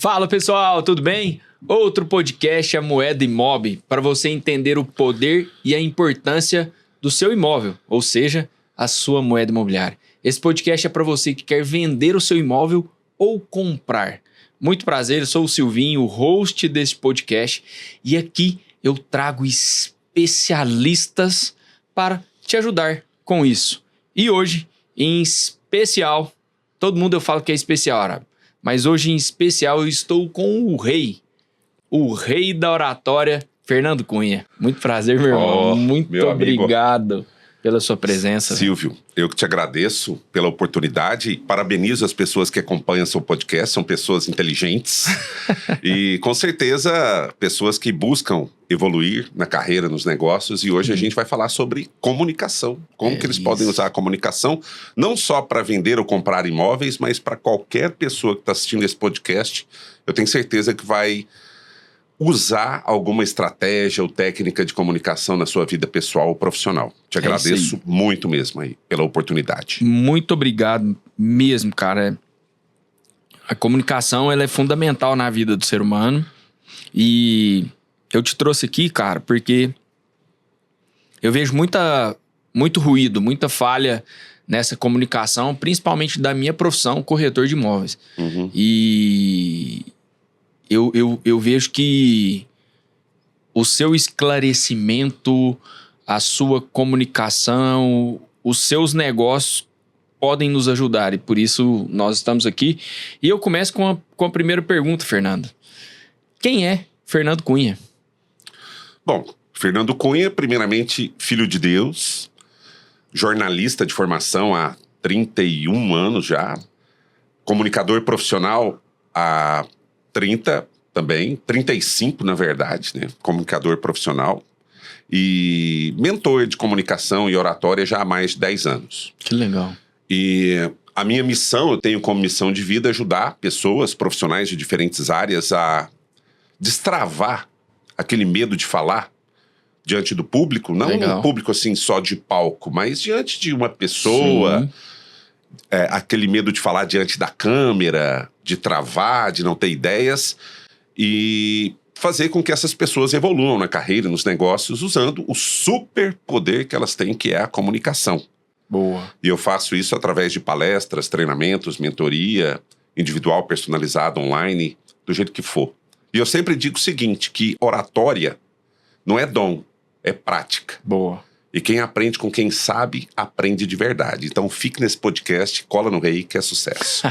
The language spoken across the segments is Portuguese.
Fala pessoal, tudo bem? Outro podcast, a Moeda Imob, para você entender o poder e a importância do seu imóvel, ou seja, a sua moeda imobiliária. Esse podcast é para você que quer vender o seu imóvel ou comprar. Muito prazer, eu sou o Silvinho, o host desse podcast, e aqui eu trago especialistas para te ajudar com isso. E hoje, em especial, todo mundo eu falo que é especial, Arábio, mas hoje em especial eu estou com o rei da oratória, Fernando Cunha. Muito prazer, meu irmão. Muito obrigado pela sua presença. Silvio, eu que te agradeço pela oportunidade e parabenizo as pessoas que acompanham seu podcast, são pessoas inteligentes e com certeza pessoas que buscam evoluir na carreira, nos negócios, e hoje a gente vai falar sobre comunicação, como que eles podem usar a comunicação não só para vender ou comprar imóveis, mas para qualquer pessoa que está assistindo esse podcast, eu tenho certeza que vai usar alguma estratégia ou técnica de comunicação na sua vida pessoal ou profissional. Te agradeço muito mesmo aí pela oportunidade. Muito obrigado mesmo, cara. A comunicação, ela é fundamental na vida do ser humano. E eu te trouxe aqui, cara, porque eu vejo muito ruído, muita falha nessa comunicação, principalmente da minha profissão, corretor de imóveis. E eu vejo que o seu esclarecimento, a sua comunicação, os seus negócios podem nos ajudar. E por isso nós estamos aqui. E eu começo com a primeira pergunta, Fernando. Quem é Fernando Cunha? Bom, Fernando Cunha, primeiramente filho de Deus, jornalista de formação há 31 anos já, comunicador profissional há 30 também, 35 na verdade, né? Comunicador profissional e mentor de comunicação e oratória já há mais de 10 anos. Que legal. E a minha missão, eu tenho como missão de vida ajudar pessoas, profissionais de diferentes áreas a destravar aquele medo de falar diante do público, não um público assim só de palco, mas diante de uma pessoa. Aquele medo de falar diante da câmera, de travar, de não ter ideias, e fazer com que essas pessoas evoluam na carreira, nos negócios, usando o super poder que elas têm, que é a comunicação. Boa. E eu faço isso através de palestras, treinamentos, mentoria, individual, personalizado, online, do jeito que for. E eu sempre digo o seguinte, que oratória não é dom, é prática. Boa. E quem aprende com quem sabe, aprende de verdade. Então fique nesse podcast, cola no rei, que é sucesso.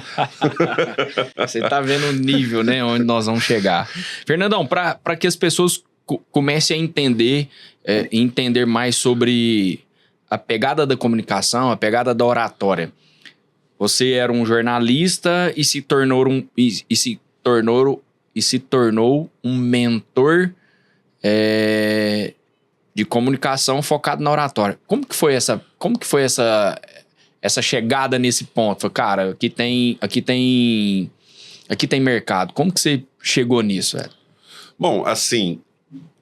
Você tá vendo o nível, né, onde nós vamos chegar. Fernandão, para que as pessoas comecem a entender mais sobre a pegada da comunicação, a pegada da oratória. Você era um jornalista e se tornou um mentor de comunicação focado na oratória. Como que foi essa chegada nesse ponto? Falei, cara, aqui tem mercado. Como que você chegou nisso, velho? Bom, assim,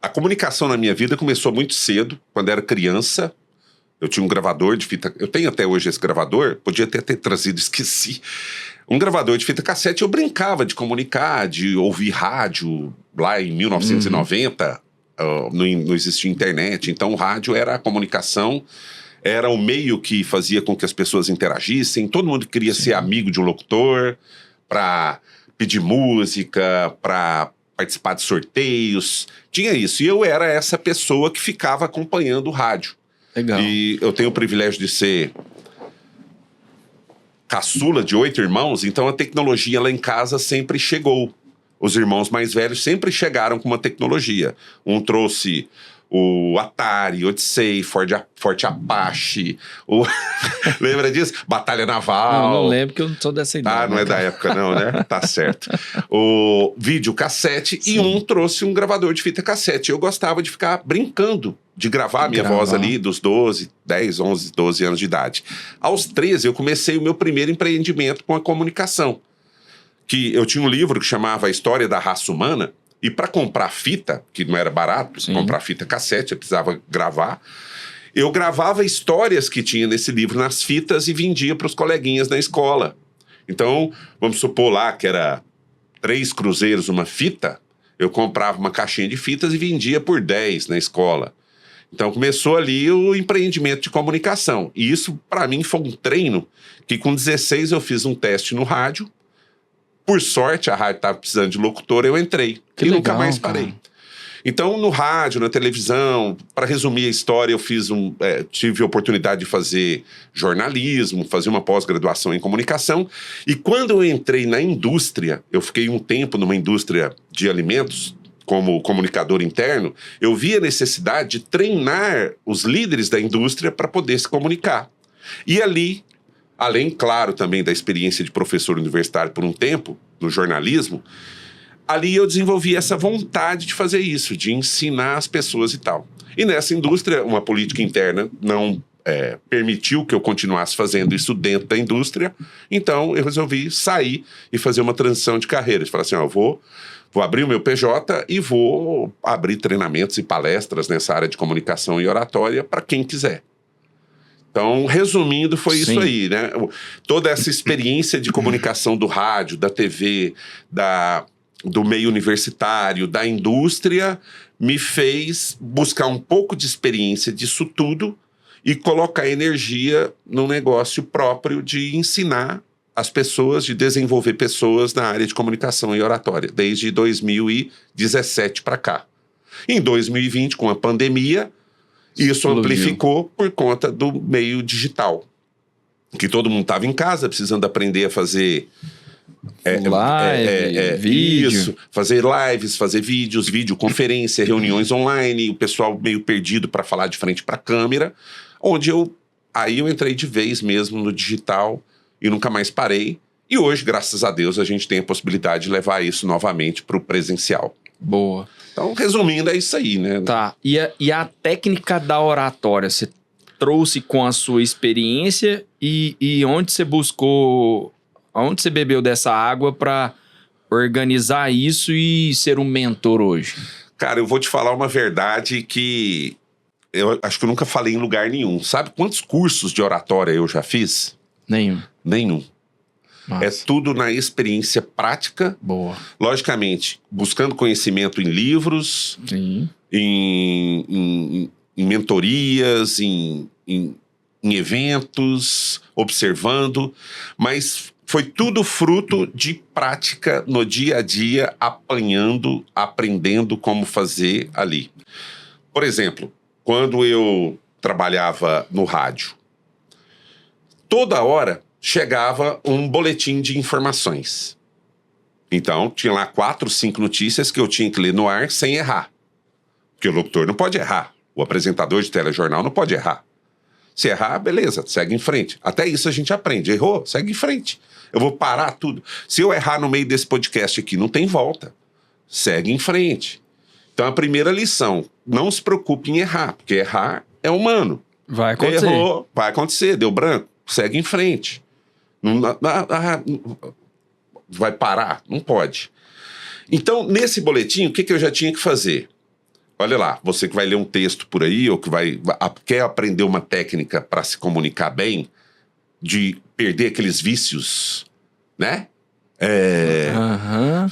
a comunicação na minha vida começou muito cedo, quando era criança. Eu tinha um gravador de fita, eu tenho até hoje esse gravador, podia ter trazido, esqueci. Um gravador de fita cassete, eu brincava de comunicar, de ouvir rádio, lá em 1990, não existia internet, então o rádio era a comunicação, era o meio que fazia com que as pessoas interagissem, todo mundo queria ser amigo de um locutor, para pedir música, para participar de sorteios, tinha isso, e eu era essa pessoa que ficava acompanhando o rádio. Legal. E eu tenho o privilégio de ser caçula de 8 irmãos, então a tecnologia lá em casa sempre chegou. Os irmãos mais velhos sempre chegaram com uma tecnologia. Um trouxe o Atari, Odyssey, Forte Apache, lembra disso? Batalha Naval. Não lembro, porque eu não sou dessa idade. Ah, não é da época não, né? Tá certo. O videocassete. E um trouxe um gravador de fita cassete. Eu gostava de ficar brincando, de gravar a minha voz ali dos 10, 11, 12 anos de idade. Aos 13 eu comecei o meu primeiro empreendimento com a comunicação. Que eu tinha um livro que chamava A História da Raça Humana, e para comprar fita, que não era barato, comprar fita cassete, eu precisava gravar, eu gravava histórias que tinha nesse livro nas fitas e vendia para os coleguinhas na escola. Então, vamos supor lá que era 3 cruzeiros uma fita, eu comprava uma caixinha de fitas e vendia por 10 na escola. Então começou ali o empreendimento de comunicação. E isso, para mim, foi um treino que com 16 eu fiz um teste no rádio. Por sorte, a rádio estava precisando de locutor, eu entrei. Que e legal, nunca mais parei. cara. Então, no rádio, na televisão, para resumir a história, eu tive a oportunidade de fazer jornalismo, fazer uma pós-graduação em comunicação. E quando eu entrei na indústria, eu fiquei um tempo numa indústria de alimentos, como comunicador interno, eu vi a necessidade de treinar os líderes da indústria para poder se comunicar. E ali, além, claro, também da experiência de professor universitário por um tempo, no jornalismo, ali eu desenvolvi essa vontade de fazer isso, de ensinar as pessoas e tal. E nessa indústria, uma política interna não permitiu que eu continuasse fazendo isso dentro da indústria, então eu resolvi sair e fazer uma transição de carreira. De falar assim, eu vou abrir o meu PJ e vou abrir treinamentos e palestras nessa área de comunicação e oratória para quem quiser. Então, resumindo, foi isso aí, né? Toda essa experiência de comunicação do rádio, da TV, do meio universitário, da indústria, me fez buscar um pouco de experiência disso tudo e colocar energia no negócio próprio de ensinar as pessoas, de desenvolver pessoas na área de comunicação e oratória, desde 2017 para cá. Em 2020, com a pandemia, isso amplificou por conta do meio digital, que todo mundo estava em casa, precisando aprender a fazer vídeo. Isso, fazer lives, fazer vídeos, videoconferência, reuniões online, o pessoal meio perdido para falar de frente para a câmera, onde eu entrei de vez mesmo no digital e nunca mais parei. E hoje, graças a Deus, a gente tem a possibilidade de levar isso novamente para o presencial. Boa. Então, resumindo, é isso aí, né? Tá. E a técnica da oratória, você trouxe com a sua experiência e onde você buscou, onde você bebeu dessa água para organizar isso e ser um mentor hoje? Cara, eu vou te falar uma verdade que eu acho que eu nunca falei em lugar nenhum. Sabe quantos cursos de oratória eu já fiz? Nenhum. Nossa. É tudo na experiência prática. Boa. Logicamente, buscando conhecimento em livros, Sim. em mentorias, em eventos, observando, mas foi tudo fruto de prática no dia a dia, apanhando, aprendendo como fazer ali. Por exemplo, quando eu trabalhava no rádio, toda hora chegava um boletim de informações. Então, tinha lá 4, 5 notícias que eu tinha que ler no ar sem errar. Porque o locutor não pode errar. O apresentador de telejornal não pode errar. Se errar, beleza, segue em frente. Até isso a gente aprende. Errou, segue em frente. Eu vou parar tudo. Se eu errar no meio desse podcast aqui, não tem volta. Segue em frente. Então, a primeira lição, não se preocupe em errar, porque errar é humano. Vai acontecer. Errou, vai acontecer, deu branco, segue em frente. Vai parar? Não pode. Então, nesse boletim, o que eu já tinha que fazer? Olha lá, você que vai ler um texto por aí, ou que quer aprender uma técnica para se comunicar bem, de perder aqueles vícios, né?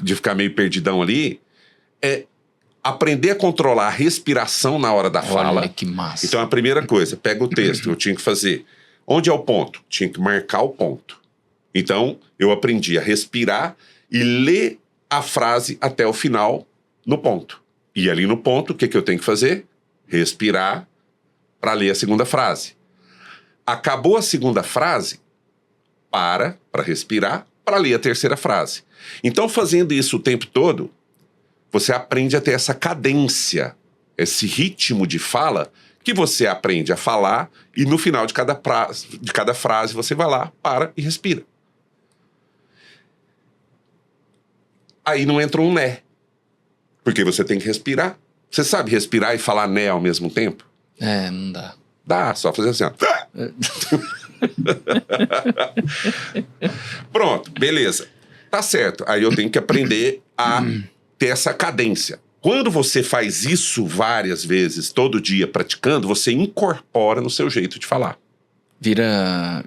De ficar meio perdidão ali, aprender a controlar a respiração na hora da fala. Olha que massa. Então, a primeira coisa, pega o texto, eu tinha que fazer. Onde é o ponto? Tinha que marcar o ponto. Então, eu aprendi a respirar e ler a frase até o final no ponto. E ali no ponto, o que eu tenho que fazer? Respirar para ler a segunda frase. Acabou a segunda frase, para respirar, para ler a terceira frase. Então, fazendo isso o tempo todo, você aprende a ter essa cadência, esse ritmo de fala, que você aprende a falar e no final de cada frase você vai lá, para e respira. Aí não entra um né. Porque você tem que respirar. Você sabe respirar e falar né ao mesmo tempo? Não dá. Dá, só fazer assim, ó. Pronto, beleza. Tá certo. Aí eu tenho que aprender a ter essa cadência. Quando você faz isso várias vezes, todo dia, praticando, você incorpora no seu jeito de falar. Vira...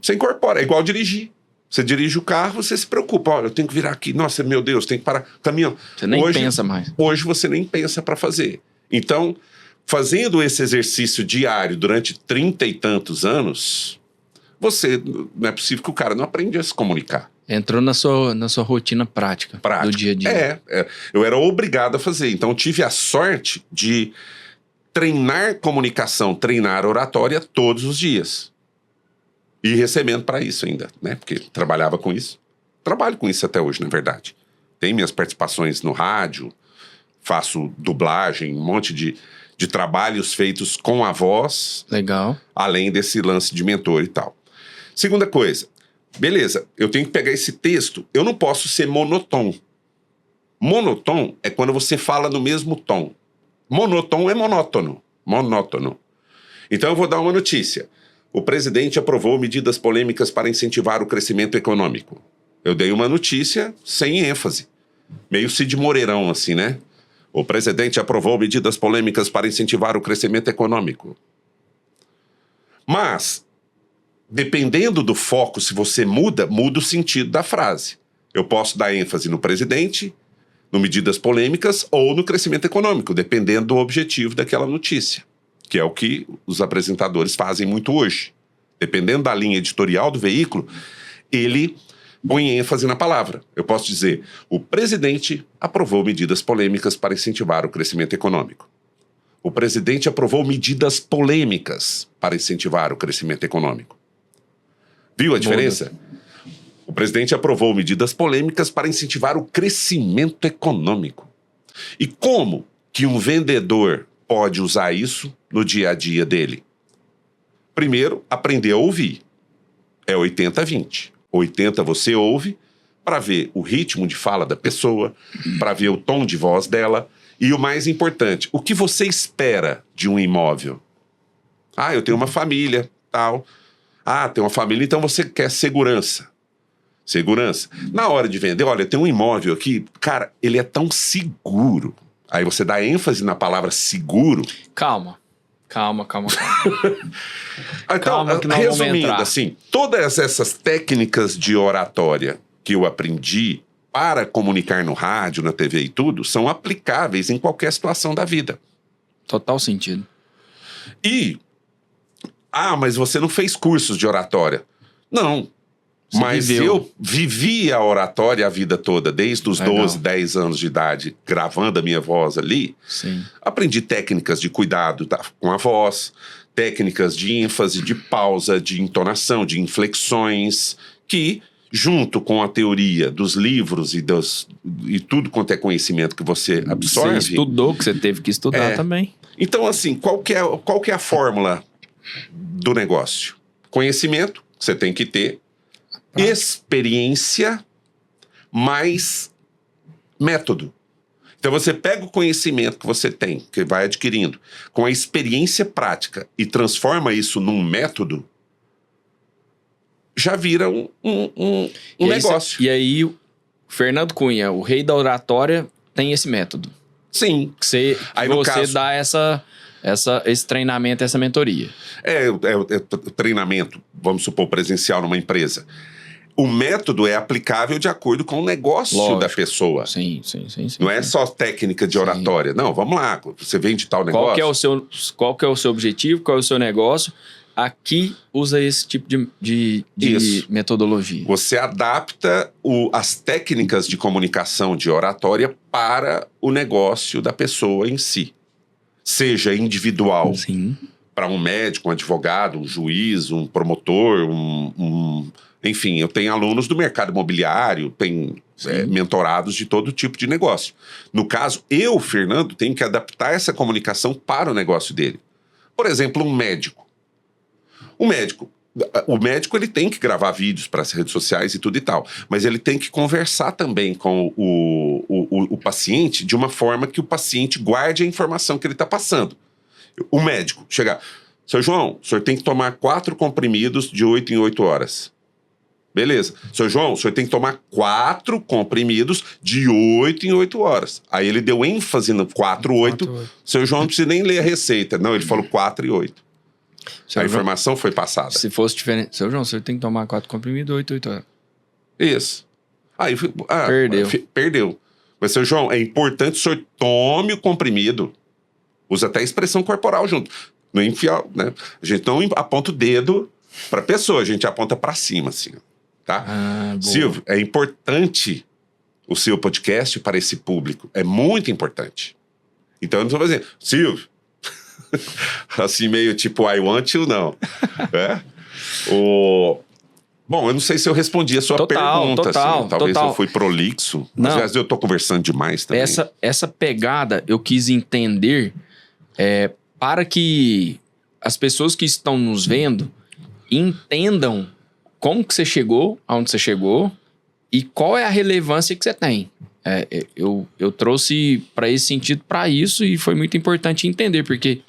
Você incorpora, é igual dirigir. Você dirige o carro, você se preocupa. Olha, eu tenho que virar aqui. Nossa, meu Deus, tem que parar. Caminhão. Você nem pensa mais. Hoje você nem pensa para fazer. Então, fazendo esse exercício diário durante 30 e tantos anos, não é possível que o cara não aprenda a se comunicar. Entrou na sua rotina prática do dia a dia. Eu era obrigado a fazer. Então, eu tive a sorte de treinar comunicação, treinar oratória todos os dias. E recebendo para isso ainda, né? Porque trabalhava com isso. Trabalho com isso até hoje, na verdade. Tem minhas participações no rádio, faço dublagem, um monte de trabalhos feitos com a voz. Legal. Além desse lance de mentor e tal. Segunda coisa, beleza, eu tenho que pegar esse texto, eu não posso ser monotom. Monotom é quando você fala no mesmo tom. Monotom é monótono. Então eu vou dar uma notícia. O presidente aprovou medidas polêmicas para incentivar o crescimento econômico. Eu dei uma notícia sem ênfase. Meio Cid Moreirão, assim, né? O presidente aprovou medidas polêmicas para incentivar o crescimento econômico. Mas, dependendo do foco, se você muda o sentido da frase. Eu posso dar ênfase no presidente, no medidas polêmicas ou no crescimento econômico, dependendo do objetivo daquela notícia, que é o que os apresentadores fazem muito hoje. Dependendo da linha editorial do veículo, ele põe ênfase na palavra. Eu posso dizer, o presidente aprovou medidas polêmicas para incentivar o crescimento econômico. O presidente aprovou medidas polêmicas para incentivar o crescimento econômico. Viu a diferença? O presidente aprovou medidas polêmicas para incentivar o crescimento econômico. E como que um vendedor pode usar isso no dia a dia dele? Primeiro, aprender a ouvir. É 80-20. 80 você ouve para ver o ritmo de fala da pessoa, para ver o tom de voz dela. E o mais importante, o que você espera de um imóvel? Ah, eu tenho uma família, tal. Ah, tem uma família, então você quer segurança. Segurança. Na hora de vender, olha, tem um imóvel aqui, cara, ele é tão seguro. Aí você dá ênfase na palavra seguro. Calma. Então, Calma que nós resumindo, assim, todas essas técnicas de oratória que eu aprendi para comunicar no rádio, na TV e tudo, são aplicáveis em qualquer situação da vida. Total sentido. Mas você não fez cursos de oratória. Não. Você mas viveu. Eu vivi a oratória a vida toda, desde os 12, 10 anos de idade, gravando a minha voz ali. Sim. Aprendi técnicas de cuidado com a voz, técnicas de ênfase, de pausa, de entonação, de inflexões, que, junto com a teoria dos livros e tudo quanto é conhecimento que você absorve... Você estudou, que você teve que estudar também. Então, assim, qual que é a fórmula do negócio? Conhecimento, você tem que ter. Experiência mais método. Então você pega o conhecimento que você tem, que vai adquirindo, com a experiência prática e transforma isso num método, já vira um negócio. E aí, o Fernando Cunha, o rei da oratória, tem esse método. Sim. Que aí, você dá esse treinamento, essa mentoria. O treinamento, vamos supor, presencial numa empresa. O método é aplicável de acordo com o negócio da pessoa. Sim. Não é só técnica de oratória. Não, vamos lá, você vende tal negócio. Qual que é o seu objetivo, qual é o seu negócio? Aqui usa esse tipo de metodologia. Você adapta as técnicas de comunicação de oratória para o negócio da pessoa em si. Seja individual, para um médico, um advogado, um juiz, um promotor, enfim, eu tenho alunos do mercado imobiliário, tenho mentorados de todo tipo de negócio. No caso, eu, Fernando, tenho que adaptar essa comunicação para o negócio dele. Por exemplo, um médico. O médico ele tem que gravar vídeos para as redes sociais e tudo e tal, mas ele tem que conversar também com o paciente de uma forma que o paciente guarde a informação que ele está passando. O médico chegar, Seu João, o senhor tem que tomar 4 comprimidos de 8 em 8 horas. Beleza. Seu João, o senhor tem que tomar 4 comprimidos de 8 em 8 horas. Aí ele deu ênfase no 4, 8. Seu João não precisa nem ler a receita. Não, ele falou 4 e 8. A informação foi passada. Se fosse diferente. Seu João, o senhor tem que tomar 4 comprimidos, 8 horas. Isso. Aí, perdeu. Mas, seu João, é importante que o senhor tome o comprimido. Usa até a expressão corporal junto. Não enfiar, né? A gente não aponta o dedo pra pessoa, a gente aponta pra cima, assim, tá? Silvio, é importante o seu podcast para esse público. É muito importante. Então, eu não estou fazendo, Silvio, assim meio tipo, I want you, não. Bom, eu não sei se eu respondi a sua pergunta. Assim. Talvez eu fui prolixo. Mas às vezes eu tô conversando demais também. Essa pegada eu quis entender para que as pessoas que estão nos vendo entendam como que você chegou, aonde você chegou e qual é a relevância que você tem. Eu trouxe para esse sentido para isso e foi muito importante entender, porque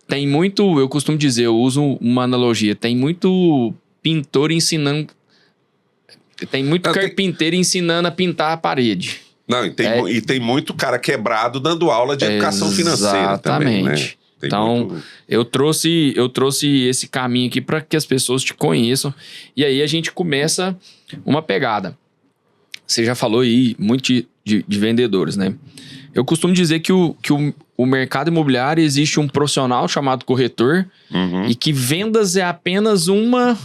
tem muito, eu costumo dizer, eu uso uma analogia, tem muito pintor ensinando, tem muito carpinteiro ensinando a pintar a parede. Não, e tem muito cara quebrado dando aula de educação financeira também, né? Então, eu trouxe esse caminho aqui para que as pessoas te conheçam. E aí a gente começa uma pegada. Você já falou aí muito de vendedores, né? Eu costumo dizer que o mercado imobiliário existe um profissional chamado corretor e que vendas é apenas uma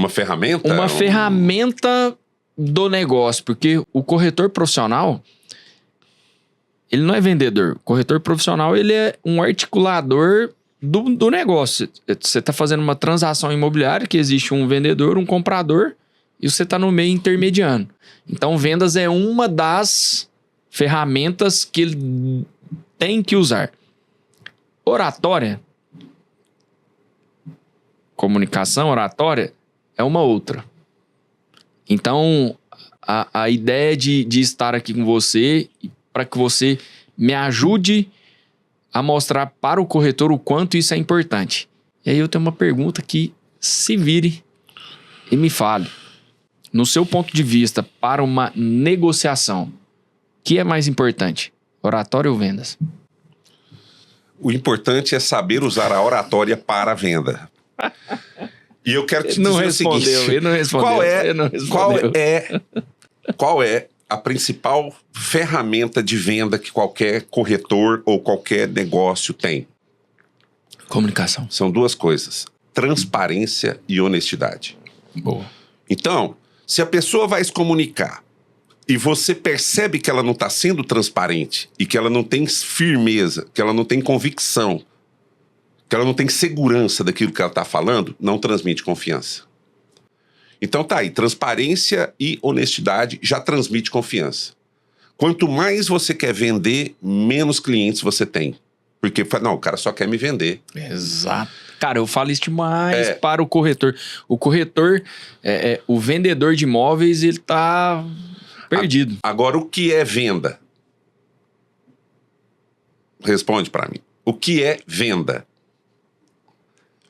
ferramenta? Uma ferramenta do negócio, porque o corretor profissional, ele não é vendedor. O corretor profissional, ele é um articulador do negócio. Você está fazendo uma transação imobiliária que existe um vendedor, um comprador e você está no meio intermediando. Então, vendas é uma das ferramentas que ele tem que usar. Oratória, comunicação, oratória, é uma outra. Então, a ideia de estar aqui com você, para que você me ajude a mostrar para o corretor o quanto isso é importante. E aí eu tenho uma pergunta que se vire e me fale. No seu ponto de vista, para uma negociação, o que é mais importante? Oratória ou vendas? O importante é saber usar a oratória para a venda. E eu quero te dizer o seguinte. Ele não respondeu. Qual é a principal ferramenta de venda que qualquer corretor ou qualquer negócio tem? Comunicação. São duas coisas: transparência e honestidade. Boa. Então, se a pessoa vai se comunicar e você percebe que ela não está sendo transparente e que ela não tem firmeza, que ela não tem convicção, que ela não tem segurança daquilo que ela está falando, não transmite confiança. Então tá aí, transparência e honestidade já transmite confiança. Quanto mais você quer vender, menos clientes você tem. Porque, não, o cara só quer me vender. Exato. Cara, eu falo isso demais para o corretor. O corretor, o vendedor de imóveis, ele tá perdido. Agora, o que é venda? Responde para mim. O que é venda?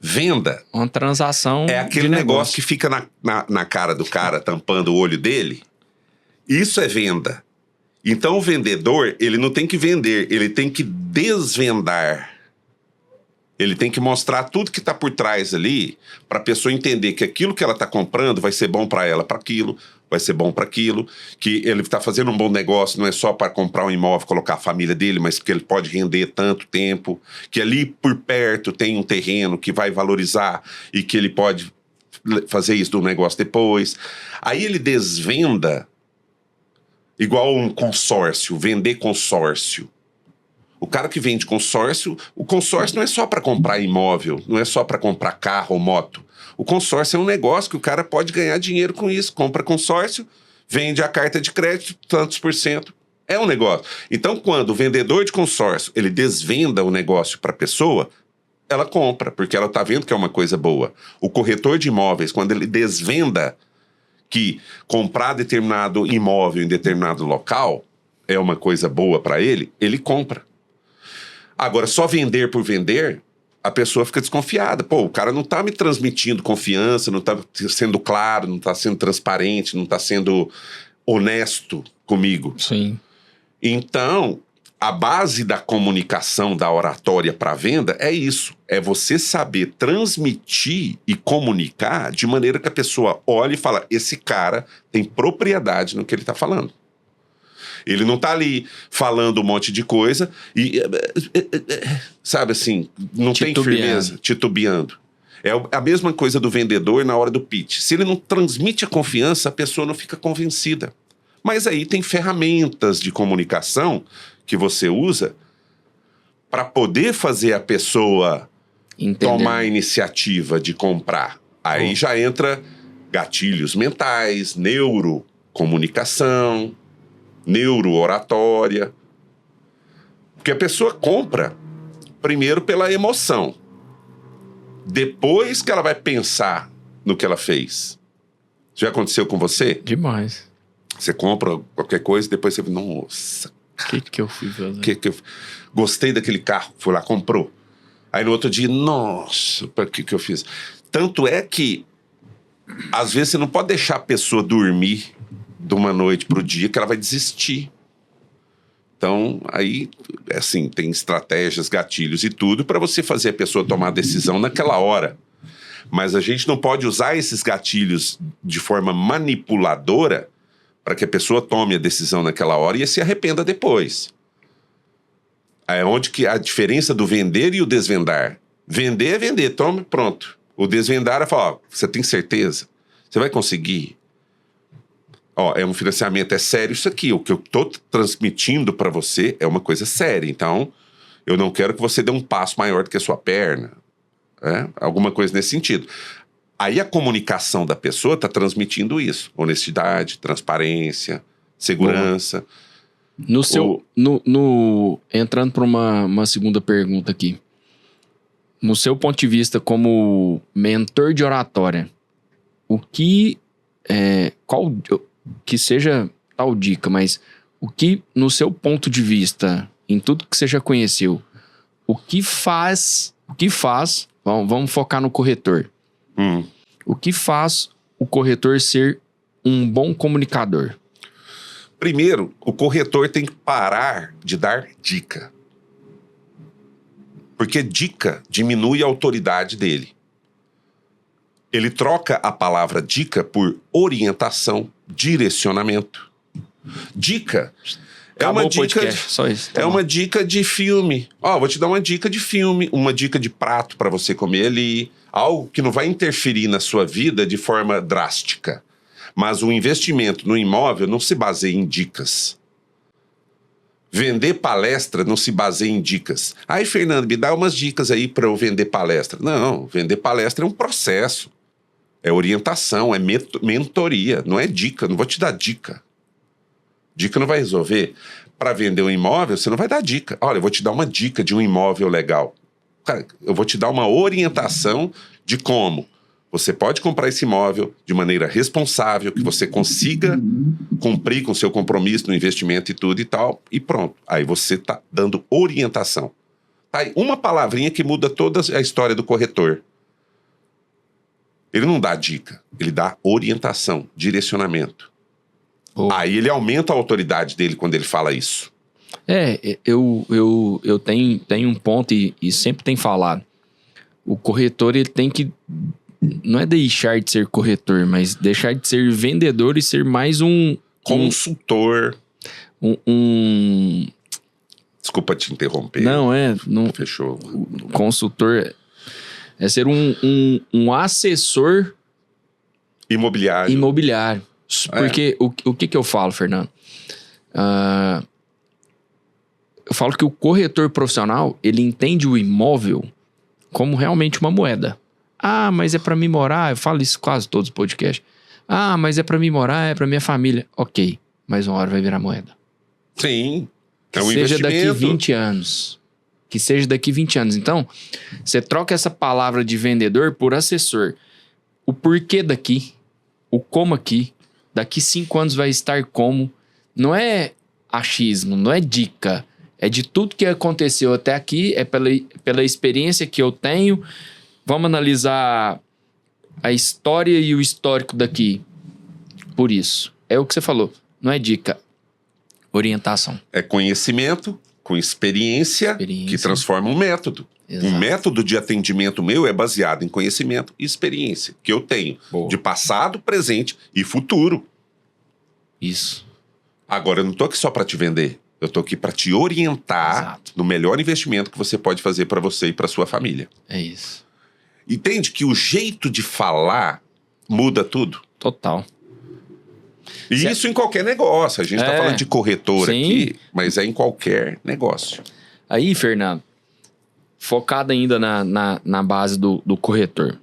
Venda uma transação é aquele negócio que fica na cara do cara, tampando o olho dele. Isso é venda. Então o vendedor, ele não tem que vender, ele tem que desvendar. Ele tem que mostrar tudo que está por trás ali para a pessoa entender que aquilo que ela está comprando vai ser bom para ela, para aquilo, vai ser bom para aquilo, que ele está fazendo um bom negócio, não é só para comprar um imóvel, colocar a família dele, mas que ele pode render tanto tempo, que ali por perto tem um terreno que vai valorizar e que ele pode fazer isso do negócio depois. Aí ele desvenda, igual um consórcio, vender consórcio. O cara que vende consórcio, o consórcio não é só para comprar imóvel, não é só para comprar carro ou moto. O consórcio é um negócio que o cara pode ganhar dinheiro com isso. Compra consórcio, vende a carta de crédito, tantos %. É um negócio. Então, quando o vendedor de consórcio, ele desvenda o negócio para a pessoa, ela compra, porque ela está vendo que é uma coisa boa. O corretor de imóveis, quando ele desvenda que comprar determinado imóvel em determinado local é uma coisa boa para ele, ele compra. Agora, só vender por vender, a pessoa fica desconfiada. Pô, o cara não tá me transmitindo confiança, não tá sendo claro, não tá sendo transparente, não tá sendo honesto comigo. Sim. Então, a base da comunicação, da oratória para venda é isso. É você saber transmitir e comunicar de maneira que a pessoa olhe e fala, esse cara tem propriedade no que ele está falando. Ele não está ali falando um monte de coisa e, sabe assim, não tem firmeza, titubeando. É a mesma coisa do vendedor na hora do pitch. Se ele não transmite a confiança, a pessoa não fica convencida. Mas aí tem ferramentas de comunicação que você usa para poder fazer a pessoa tomar a iniciativa de comprar. Aí já entra gatilhos mentais, neurocomunicação, neurooratória. Porque a pessoa compra primeiro pela emoção. Depois que ela vai pensar no que ela fez. Já aconteceu com você? Demais. Você compra qualquer coisa e depois você fala, nossa, o que eu fui fazer? Gostei daquele carro, fui lá, comprou. Aí no outro dia, nossa, o que eu fiz? Tanto é que, às vezes, você não pode deixar a pessoa dormir de uma noite pro dia que ela vai desistir. Então, aí, assim, tem estratégias, gatilhos e tudo para você fazer a pessoa tomar a decisão naquela hora. Mas a gente não pode usar esses gatilhos de forma manipuladora para que a pessoa tome a decisão naquela hora e se arrependa depois. É onde que a diferença do vender e o desvendar. Vender é vender, tome, pronto. O desvendar é falar, ó, você tem certeza? Você vai conseguir? Ó, é um financiamento, é sério isso aqui. O que eu tô transmitindo para você é uma coisa séria. Então, eu não quero que você dê um passo maior do que a sua perna. Alguma coisa nesse sentido. Aí a comunicação da pessoa está transmitindo isso. Honestidade, transparência, segurança. Entrando para uma segunda pergunta aqui. No seu ponto de vista como mentor de oratória, o que... que seja tal dica, mas o que, no seu ponto de vista, em tudo que você já conheceu, o que faz... Vamos focar no corretor. O que faz o corretor ser um bom comunicador? Primeiro, o corretor tem que parar de dar dica. Porque dica diminui a autoridade dele. Ele troca a palavra dica por orientação, direcionamento. Dica é uma dica, só isso. É uma dica de filme. Ó, vou te dar uma dica de filme, uma dica de prato para você comer ali, algo que não vai interferir na sua vida de forma drástica. Mas o investimento no imóvel não se baseia em dicas. Vender palestra não se baseia em dicas. Aí, Fernando, me dá umas dicas aí para eu vender palestra. Não, vender palestra é um processo. É orientação, é mentoria, não é dica. Não vou te dar dica. Dica não vai resolver. Para vender um imóvel, você não vai dar dica. Olha, eu vou te dar uma dica de um imóvel legal. Cara, eu vou te dar uma orientação de como você pode comprar esse imóvel de maneira responsável, que você consiga cumprir com o seu compromisso no investimento e tudo e tal, e pronto. Aí você está dando orientação. Tá aí uma palavrinha que muda toda a história do corretor. Ele não dá dica, ele dá orientação, direcionamento. Aí ele aumenta a autoridade dele quando ele fala isso. Eu tenho um ponto e sempre tem falado. O corretor, ele tem que... Não é deixar de ser corretor, mas deixar de ser vendedor e ser mais um... Consultor. Desculpa te interromper. Não fechou. Consultor é ser um assessor... Imobiliário. Porque o que eu falo, Fernando? Eu falo que o corretor profissional, ele entende o imóvel como realmente uma moeda. Ah, mas é pra mim morar. Eu falo isso quase todos os podcasts. Ah, mas é pra mim morar, é pra minha família. Ok, mas uma hora vai virar moeda. Sim, é um investimento. Que seja daqui 20 anos. Que seja daqui 20 anos. Então, você troca essa palavra de vendedor por assessor. O porquê daqui, o como aqui, daqui 5 anos vai estar como. Não é achismo, não é dica. É de tudo que aconteceu até aqui, é pela experiência que eu tenho. Vamos analisar a história e o histórico daqui. Por isso. É o que você falou. Não é dica. Orientação. É conhecimento, com experiência, que transforma um método. Exato. Um método de atendimento meu é baseado em conhecimento e experiência que eu tenho de passado, presente e futuro. Isso. Agora, eu não tô aqui só para te vender. Eu tô aqui para te orientar no melhor investimento que você pode fazer para você e para sua família. É isso. Entende que o jeito de falar muda tudo? Total. E isso em qualquer negócio. A gente tá falando de corretora aqui, mas é em qualquer negócio. Aí, Fernando, focado ainda na base do corretor.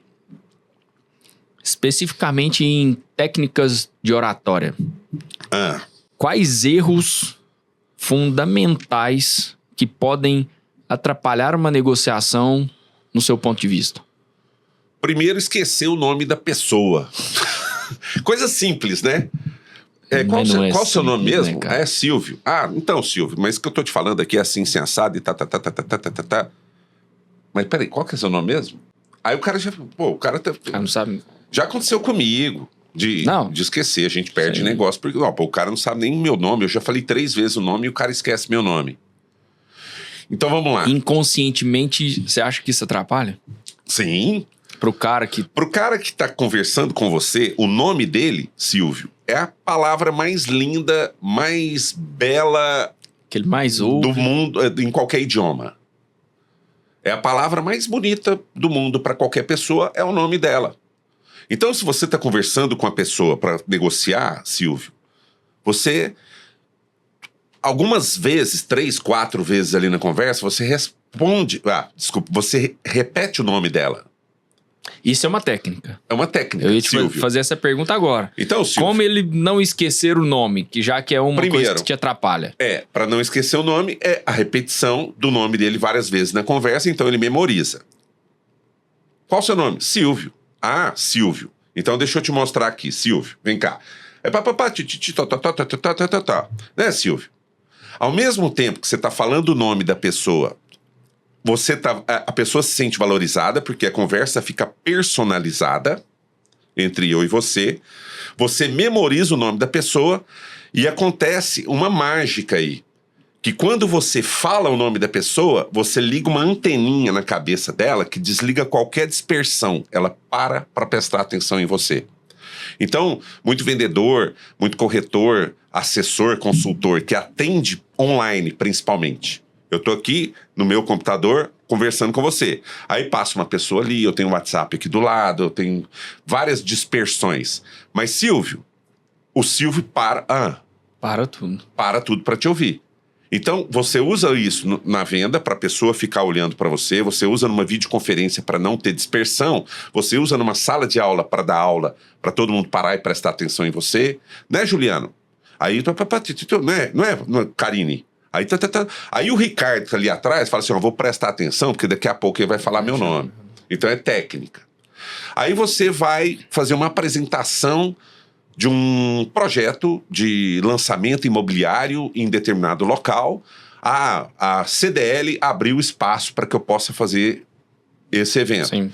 Especificamente em técnicas de oratória. Quais erros fundamentais que podem atrapalhar uma negociação no seu ponto de vista? Primeiro, esquecer o nome da pessoa. Coisa simples, né? Qual o seu nome mesmo? Né, é Silvio. Ah, então, Silvio, mas o que eu tô te falando aqui é assim, sensado e tá. Mas peraí, qual que é o seu nome mesmo? Aí o cara já... Pô, o cara não sabe. Já aconteceu comigo de esquecer. A gente perde negócio porque o cara não sabe nem o meu nome. Eu já falei 3 vezes o nome e o cara esquece meu nome. Então vamos lá. Inconscientemente, você acha que isso atrapalha? Sim. Pro cara que tá conversando com você, o nome dele, Silvio, é a palavra mais linda, mais bela que ele mais ouve do mundo, em qualquer idioma. É a palavra mais bonita do mundo para qualquer pessoa, é o nome dela. Então, se você está conversando com a pessoa para negociar, Silvio, você, algumas vezes, 3, 4 vezes ali na conversa, você responde... você repete o nome dela. Isso é uma técnica. É uma técnica, Eu ia te fazer essa pergunta agora. Então, Silvio, como ele não esquecer o nome, já que é uma coisa que te atrapalha? Para não esquecer o nome, é a repetição do nome dele várias vezes na conversa, então ele memoriza. Qual o seu nome? Silvio. Ah, Silvio. Então deixa eu te mostrar aqui, Silvio. Vem cá. Né, Silvio? Ao mesmo tempo que você está falando o nome da pessoa, a pessoa se sente valorizada porque a conversa fica personalizada entre eu e você. Você memoriza o nome da pessoa e acontece uma mágica aí. Que quando você fala o nome da pessoa, você liga uma anteninha na cabeça dela que desliga qualquer dispersão. Ela para prestar atenção em você. Então, muito vendedor, muito corretor, assessor, consultor, que atende online principalmente. Eu tô aqui no meu computador conversando com você. Aí passa uma pessoa ali, eu tenho um WhatsApp aqui do lado, eu tenho várias dispersões. Mas Silvio, o Silvio para tudo para te ouvir. Então, você usa isso na venda para a pessoa ficar olhando para você, você usa numa videoconferência para não ter dispersão, você usa numa sala de aula para dar aula, para todo mundo parar e prestar atenção em você. Né, Juliano? Aí, não é Karine? Aí o Ricardo que tá ali atrás fala assim, vou prestar atenção, porque daqui a pouco ele vai falar meu nome. Então é técnica. Aí você vai fazer uma apresentação de um projeto de lançamento imobiliário em determinado local. A CDL abriu espaço para que eu possa fazer esse evento. Sim.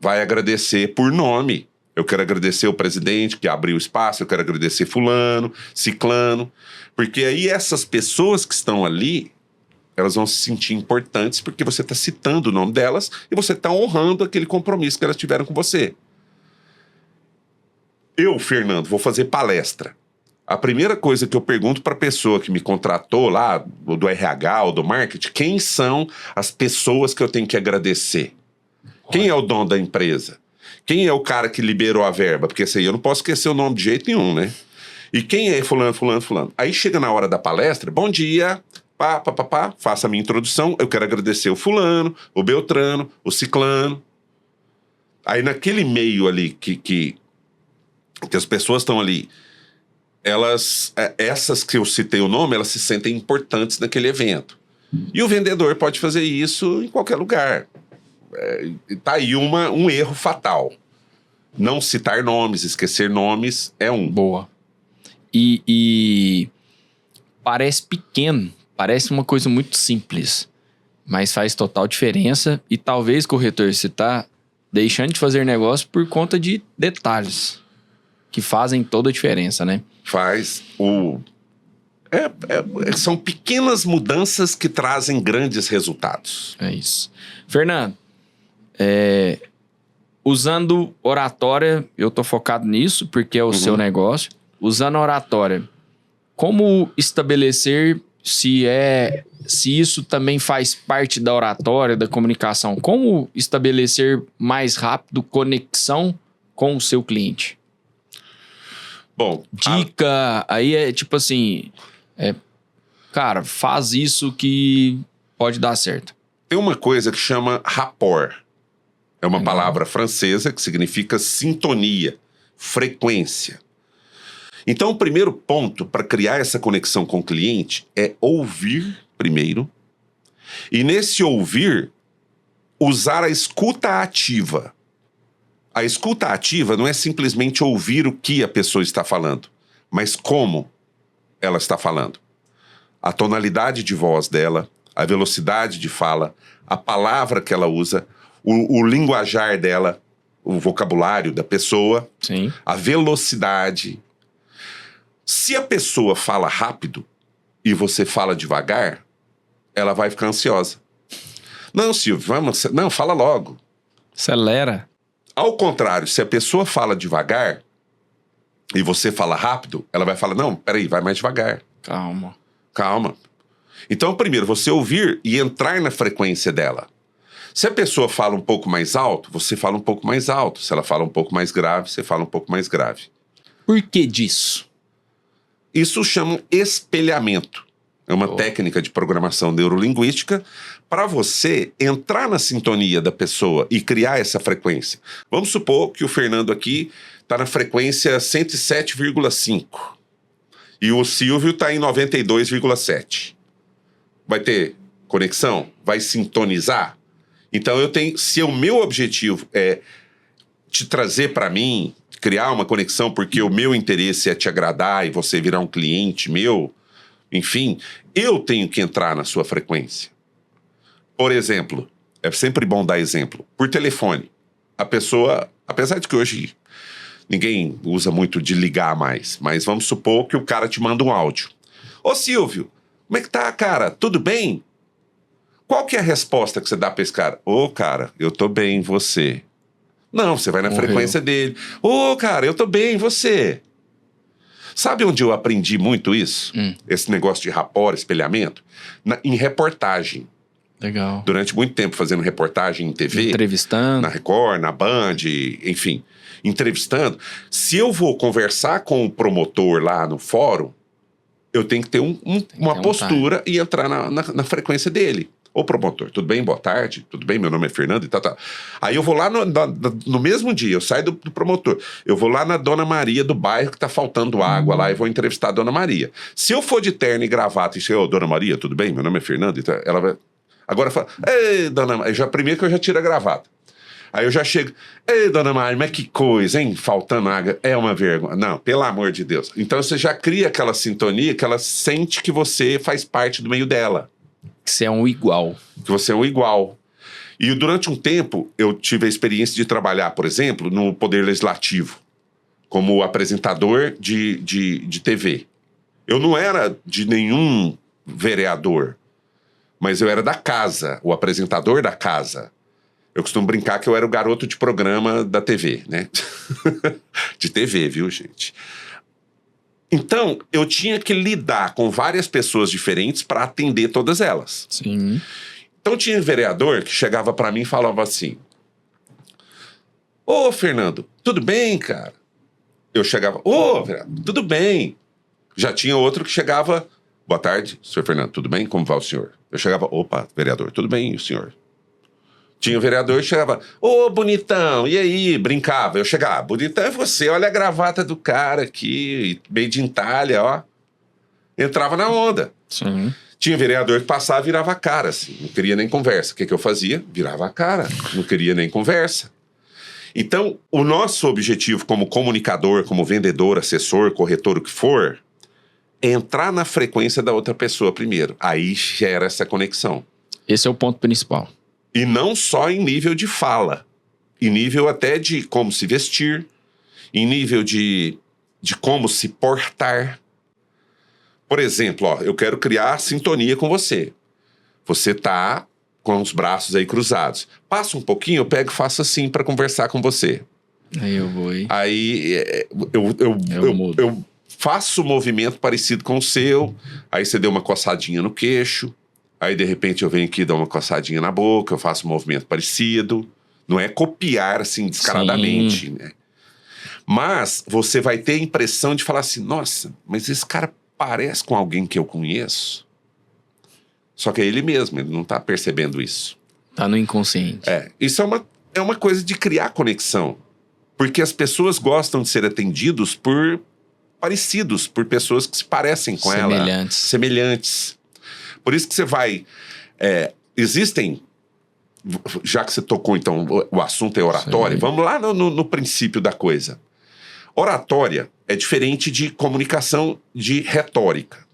Vai agradecer por nome. Eu quero agradecer o presidente que abriu espaço, eu quero agradecer fulano, ciclano, porque aí essas pessoas que estão ali, elas vão se sentir importantes porque você está citando o nome delas e você está honrando aquele compromisso que elas tiveram com você. Eu, Fernando, vou fazer palestra. A primeira coisa que eu pergunto para a pessoa que me contratou lá, do RH ou do marketing, quem são as pessoas que eu tenho que agradecer? Quem é o dono da empresa? Quem é o cara que liberou a verba? Porque esse aí eu não posso esquecer o nome de jeito nenhum, né? E quem é fulano? Aí chega na hora da palestra, bom dia, faça a minha introdução, eu quero agradecer o fulano, o beltrano, o ciclano. Aí naquele meio ali que as pessoas estão ali, essas que eu citei o nome, elas se sentem importantes naquele evento. E o vendedor pode fazer isso em qualquer lugar. Tá aí um erro fatal. Não citar nomes, esquecer nomes é um. Boa. E parece pequeno, parece uma coisa muito simples, mas faz total diferença. E talvez, corretor, você tá deixando de fazer negócio por conta de detalhes que fazem toda a diferença, né? São pequenas mudanças que trazem grandes resultados. É isso. Fernando, usando oratória, eu tô focado nisso, porque é o seu negócio. Usando a oratória, como estabelecer se isso também faz parte da oratória, da comunicação? Como estabelecer mais rápido conexão com o seu cliente? Bom, dica, aí é tipo assim, cara, faz isso que pode dar certo. tem uma coisa que chama rapport. É uma palavra francesa que significa sintonia, frequência. Então, o primeiro ponto para criar essa conexão com o cliente é ouvir primeiro. E nesse ouvir, usar a escuta ativa. A escuta ativa não é simplesmente ouvir o que a pessoa está falando, mas como ela está falando. A tonalidade de voz dela, a velocidade de fala, a palavra que ela usa, o linguajar dela, o vocabulário da pessoa, Sim. a velocidade. Se a pessoa fala rápido e você fala devagar, ela vai ficar ansiosa. Não, Silvio, vamos... Não, fala logo. Acelera. Ao contrário, se a pessoa fala devagar e você fala rápido, ela vai falar, não, peraí, vai mais devagar. Calma. Então, primeiro, você ouvir e entrar na frequência dela. Se a pessoa fala um pouco mais alto, você fala um pouco mais alto. Se ela fala um pouco mais grave, você fala um pouco mais grave. Por que disso? Isso chama espelhamento. É uma técnica de programação neurolinguística para você entrar na sintonia da pessoa e criar essa frequência. Vamos supor que o Fernando aqui está na frequência 107,5 e o Silvio está em 92,7. Vai ter conexão? Vai sintonizar? Então se o meu objetivo é te trazer para mim, criar uma conexão porque o meu interesse é te agradar e você virar um cliente meu, enfim, eu tenho que entrar na sua frequência. Por exemplo, é sempre bom dar exemplo, por telefone. A pessoa, apesar de que hoje ninguém usa muito de ligar mais, mas vamos supor que o cara te manda um áudio. Ô Silvio, como é que tá, cara? Tudo bem? Qual que é a resposta que você dá pra esse cara? Ô, cara, eu tô bem, você? Não, você vai na frequência dele. Ô, cara, eu tô bem, você? Sabe onde eu aprendi muito isso? Esse negócio de rapport, espelhamento? Em reportagem. Legal. Durante muito tempo fazendo reportagem em TV. Entrevistando. Na Record, na Band, enfim. Entrevistando. Se eu vou conversar com o promotor lá no fórum, eu tenho que ter uma postura e entrar na frequência dele. Ô promotor, tudo bem? Boa tarde. Tudo bem? Meu nome é Fernando e tal. Aí eu vou lá no mesmo dia, eu saio do promotor. Eu vou lá na Dona Maria do bairro que tá faltando água lá e vou entrevistar a Dona Maria. Se eu for de terno e gravata e ô Dona Maria, tudo bem? Meu nome é Fernando e tal. Ela vai... Agora fala, ei, Dona Maria. Primeiro que eu já tiro a gravata. Aí eu já chego, ei, Dona Maria, mas que coisa, hein? Faltando água. É uma vergonha. Não, pelo amor de Deus. Então você já cria aquela sintonia que ela sente que você faz parte do meio dela. Que você é um igual. Que você é um igual. E durante um tempo, eu tive a experiência de trabalhar, por exemplo, no Poder Legislativo, como apresentador de TV. Eu não era de nenhum vereador, mas eu era da casa, o apresentador da casa. Eu costumo brincar que eu era o garoto de programa da TV, né? De TV, viu, gente? Então, eu tinha que lidar com várias pessoas diferentes para atender todas elas. Sim. Então, tinha um vereador que chegava para mim e falava assim, ô, Fernando, tudo bem, cara? Eu chegava, ô, vereador, tudo bem. Já tinha outro que chegava, boa tarde, senhor Fernando, tudo bem? Como vai o senhor? Eu chegava, opa, vereador, tudo bem, e o senhor? Tinha um vereador que chegava, ô, bonitão, e aí? Brincava. Eu chegava, bonitão é você, olha a gravata do cara aqui, meio de entalha, ó. Entrava na onda. Sim. Tinha vereador que passava e virava a cara, assim, não queria nem conversa. O que eu fazia? Virava a cara, não queria nem conversa. Então, o nosso objetivo como comunicador, como vendedor, assessor, corretor, o que for, é entrar na frequência da outra pessoa primeiro. Aí gera essa conexão. Esse é o ponto principal. E não só em nível de fala, em nível até de como se vestir, em nível de como se portar. Por exemplo, ó, eu quero criar sintonia com você. Você tá com os braços aí cruzados. Passa um pouquinho, eu pego e faço assim para conversar com você. Aí eu vou aí. Aí mudo. eu faço um movimento parecido com o seu, aí você deu uma coçadinha no queixo, aí de repente eu venho aqui e dou uma coçadinha na boca, eu faço um movimento parecido. Não é copiar assim descaradamente, né? Mas você vai ter a impressão de falar assim, nossa, mas esse cara parece com alguém que eu conheço. Só que é ele mesmo, ele não tá percebendo isso. Tá no inconsciente. Isso é uma coisa de criar conexão. Porque as pessoas gostam de ser atendidos por parecidos, por pessoas que se parecem com ela. Semelhantes. Por isso que você vai... existem... Já que você tocou, então, o assunto é oratória, vamos lá no princípio da coisa. Oratória é diferente de comunicação de retórica.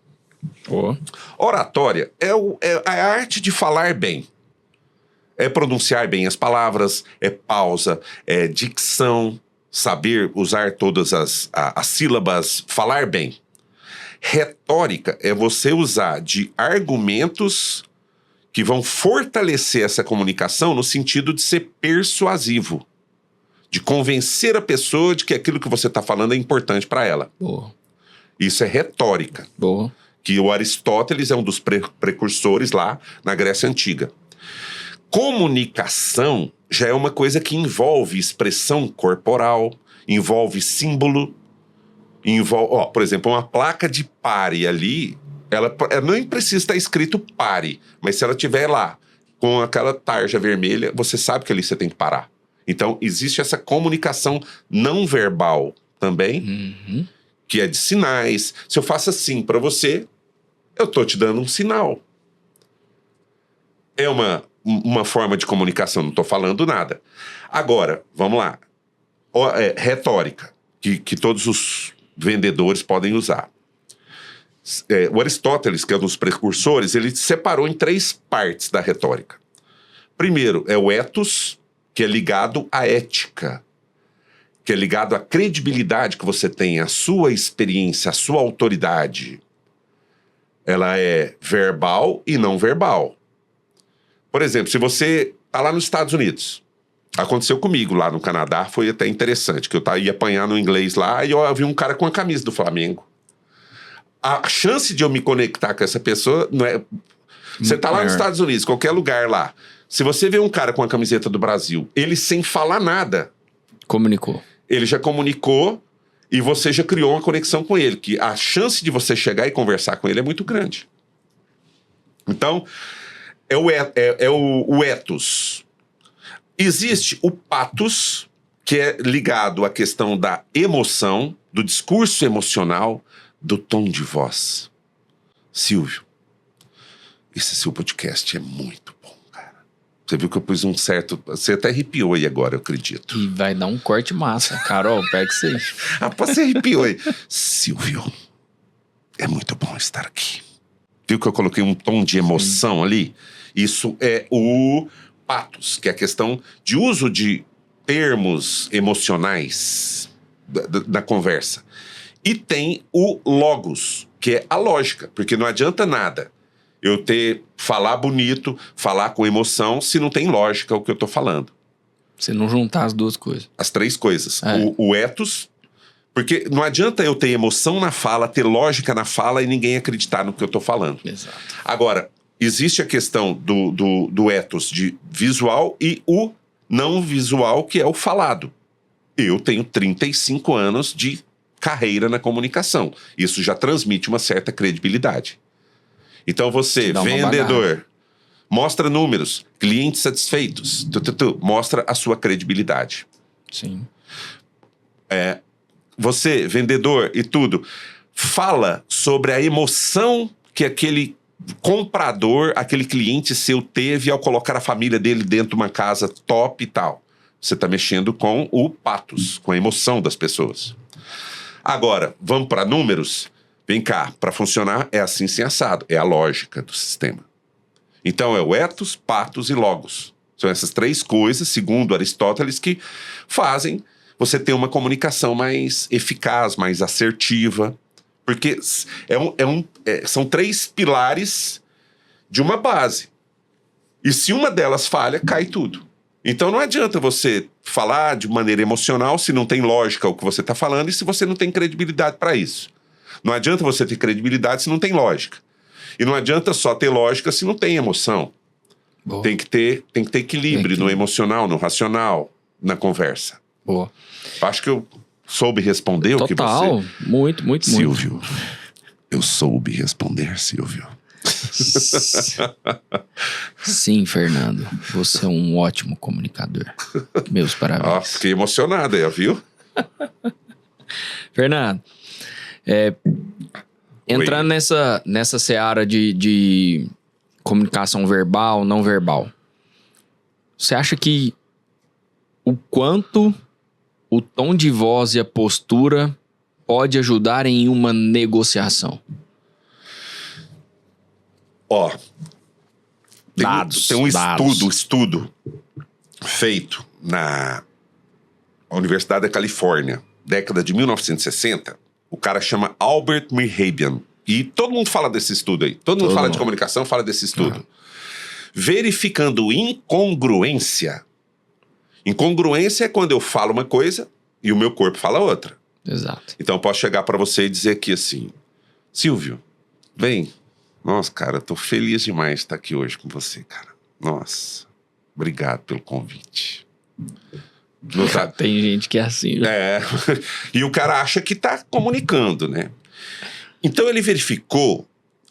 Oratória é a arte de falar bem. É pronunciar bem as palavras, é pausa, é dicção, saber usar todas as sílabas, falar bem. Retórica é você usar de argumentos que vão fortalecer essa comunicação no sentido de ser persuasivo, de convencer a pessoa de que aquilo que você está falando é importante para ela. Boa. Isso é retórica. Boa. Que o Aristóteles é um dos precursores lá na Grécia Antiga. Comunicação já é uma coisa que envolve expressão corporal, envolve símbolo, por exemplo, uma placa de pare ali, ela nem precisa estar escrito pare, mas se ela tiver lá com aquela tarja vermelha, você sabe que ali você tem que parar. Então, existe essa comunicação não verbal também, que é de sinais. Se eu faço assim para você, eu tô te dando um sinal. É uma forma de comunicação, não tô falando nada. Agora, vamos lá. Retórica, que todos os vendedores podem usar. O Aristóteles, que é um dos precursores, ele separou em 3 partes da retórica. Primeiro é o ethos, que é ligado à ética, que é ligado à credibilidade que você tem, à sua experiência, à sua autoridade. Ela é verbal e não verbal. Por exemplo, se você está lá nos Estados Unidos, aconteceu comigo lá no Canadá, foi até interessante, que eu ia apanhar no inglês lá e eu vi um cara com a camisa do Flamengo. A chance de eu me conectar com essa pessoa não é... Você está lá nos Estados Unidos, qualquer lugar lá. Se você vê um cara com a camiseta do Brasil, ele sem falar nada... Comunicou. Ele já comunicou e você já criou uma conexão com ele, que a chance de você chegar e conversar com ele é muito grande. Então, é o ethos. Existe o pathos, que é ligado à questão da emoção, do discurso emocional, do tom de voz. Silvio, esse seu podcast é muito bom, cara. Você viu que eu pus um certo... Você até arrepiou aí agora, eu acredito. E vai dar um corte massa. Carol, pega isso aí. Você arrepiou aí. Silvio, é muito bom estar aqui. Viu que eu coloquei um tom de emoção ali? Isso é o pathos, que é a questão de uso de termos emocionais da conversa. E tem o logos, que é a lógica, porque não adianta nada eu falar bonito, falar com emoção, se não tem lógica o que eu tô falando. Se não juntar as duas coisas. As 3 coisas. O ethos, porque não adianta eu ter emoção na fala, ter lógica na fala e ninguém acreditar no que eu tô falando. Exato. Agora, existe a questão do ethos de visual e o não visual, que é o falado. Eu tenho 35 anos de carreira na comunicação. Isso já transmite uma certa credibilidade. Então você, vendedor, mostra números, clientes satisfeitos, mostra a sua credibilidade. Sim. Você, vendedor e tudo, fala sobre a emoção que aquele comprador, aquele cliente seu teve ao colocar a família dele dentro de uma casa top e tal. Você está mexendo com o pathos, com a emoção das pessoas. Agora, vamos para números? Vem cá, para funcionar é assim, sem assado. É a lógica do sistema. Então é o ethos, pathos e logos. São essas 3 coisas, segundo Aristóteles, que fazem você ter uma comunicação mais eficaz, mais assertiva. Porque são 3 pilares de uma base. E se uma delas falha, cai tudo. Então não adianta você falar de maneira emocional se não tem lógica o que você está falando e se você não tem credibilidade para isso. Não adianta você ter credibilidade se não tem lógica. E não adianta só ter lógica se não tem emoção. Boa. Tem que ter equilíbrio no emocional, no racional, na conversa. Boa. Acho que eu soube responder o que você... Total. Muito, muito, Silvio, muito. eu soube responder, Silvio. Sim, Fernando. Você é um ótimo comunicador. Meus parabéns. Fiquei emocionado aí, viu? Fernando, entrando nessa seara de comunicação verbal, não verbal, você acha que o quanto o tom de voz e a postura pode ajudar em uma negociação? Ó, Dados. tem um dados. estudo feito na Universidade da Califórnia, década de 1960. O cara chama Albert Mirhabian. E todo mundo fala desse estudo aí. Todo mundo fala de comunicação, fala desse estudo. Verificando incongruência. Incongruência é quando eu falo uma coisa e o meu corpo fala outra. Exato. Então eu posso chegar pra você e dizer aqui assim: Silvio, vem. Nossa, cara, eu tô feliz demais de estar aqui hoje com você, cara. Nossa, obrigado pelo convite. Tem gente que é assim, né? E o cara acha que tá comunicando, né? Então ele verificou,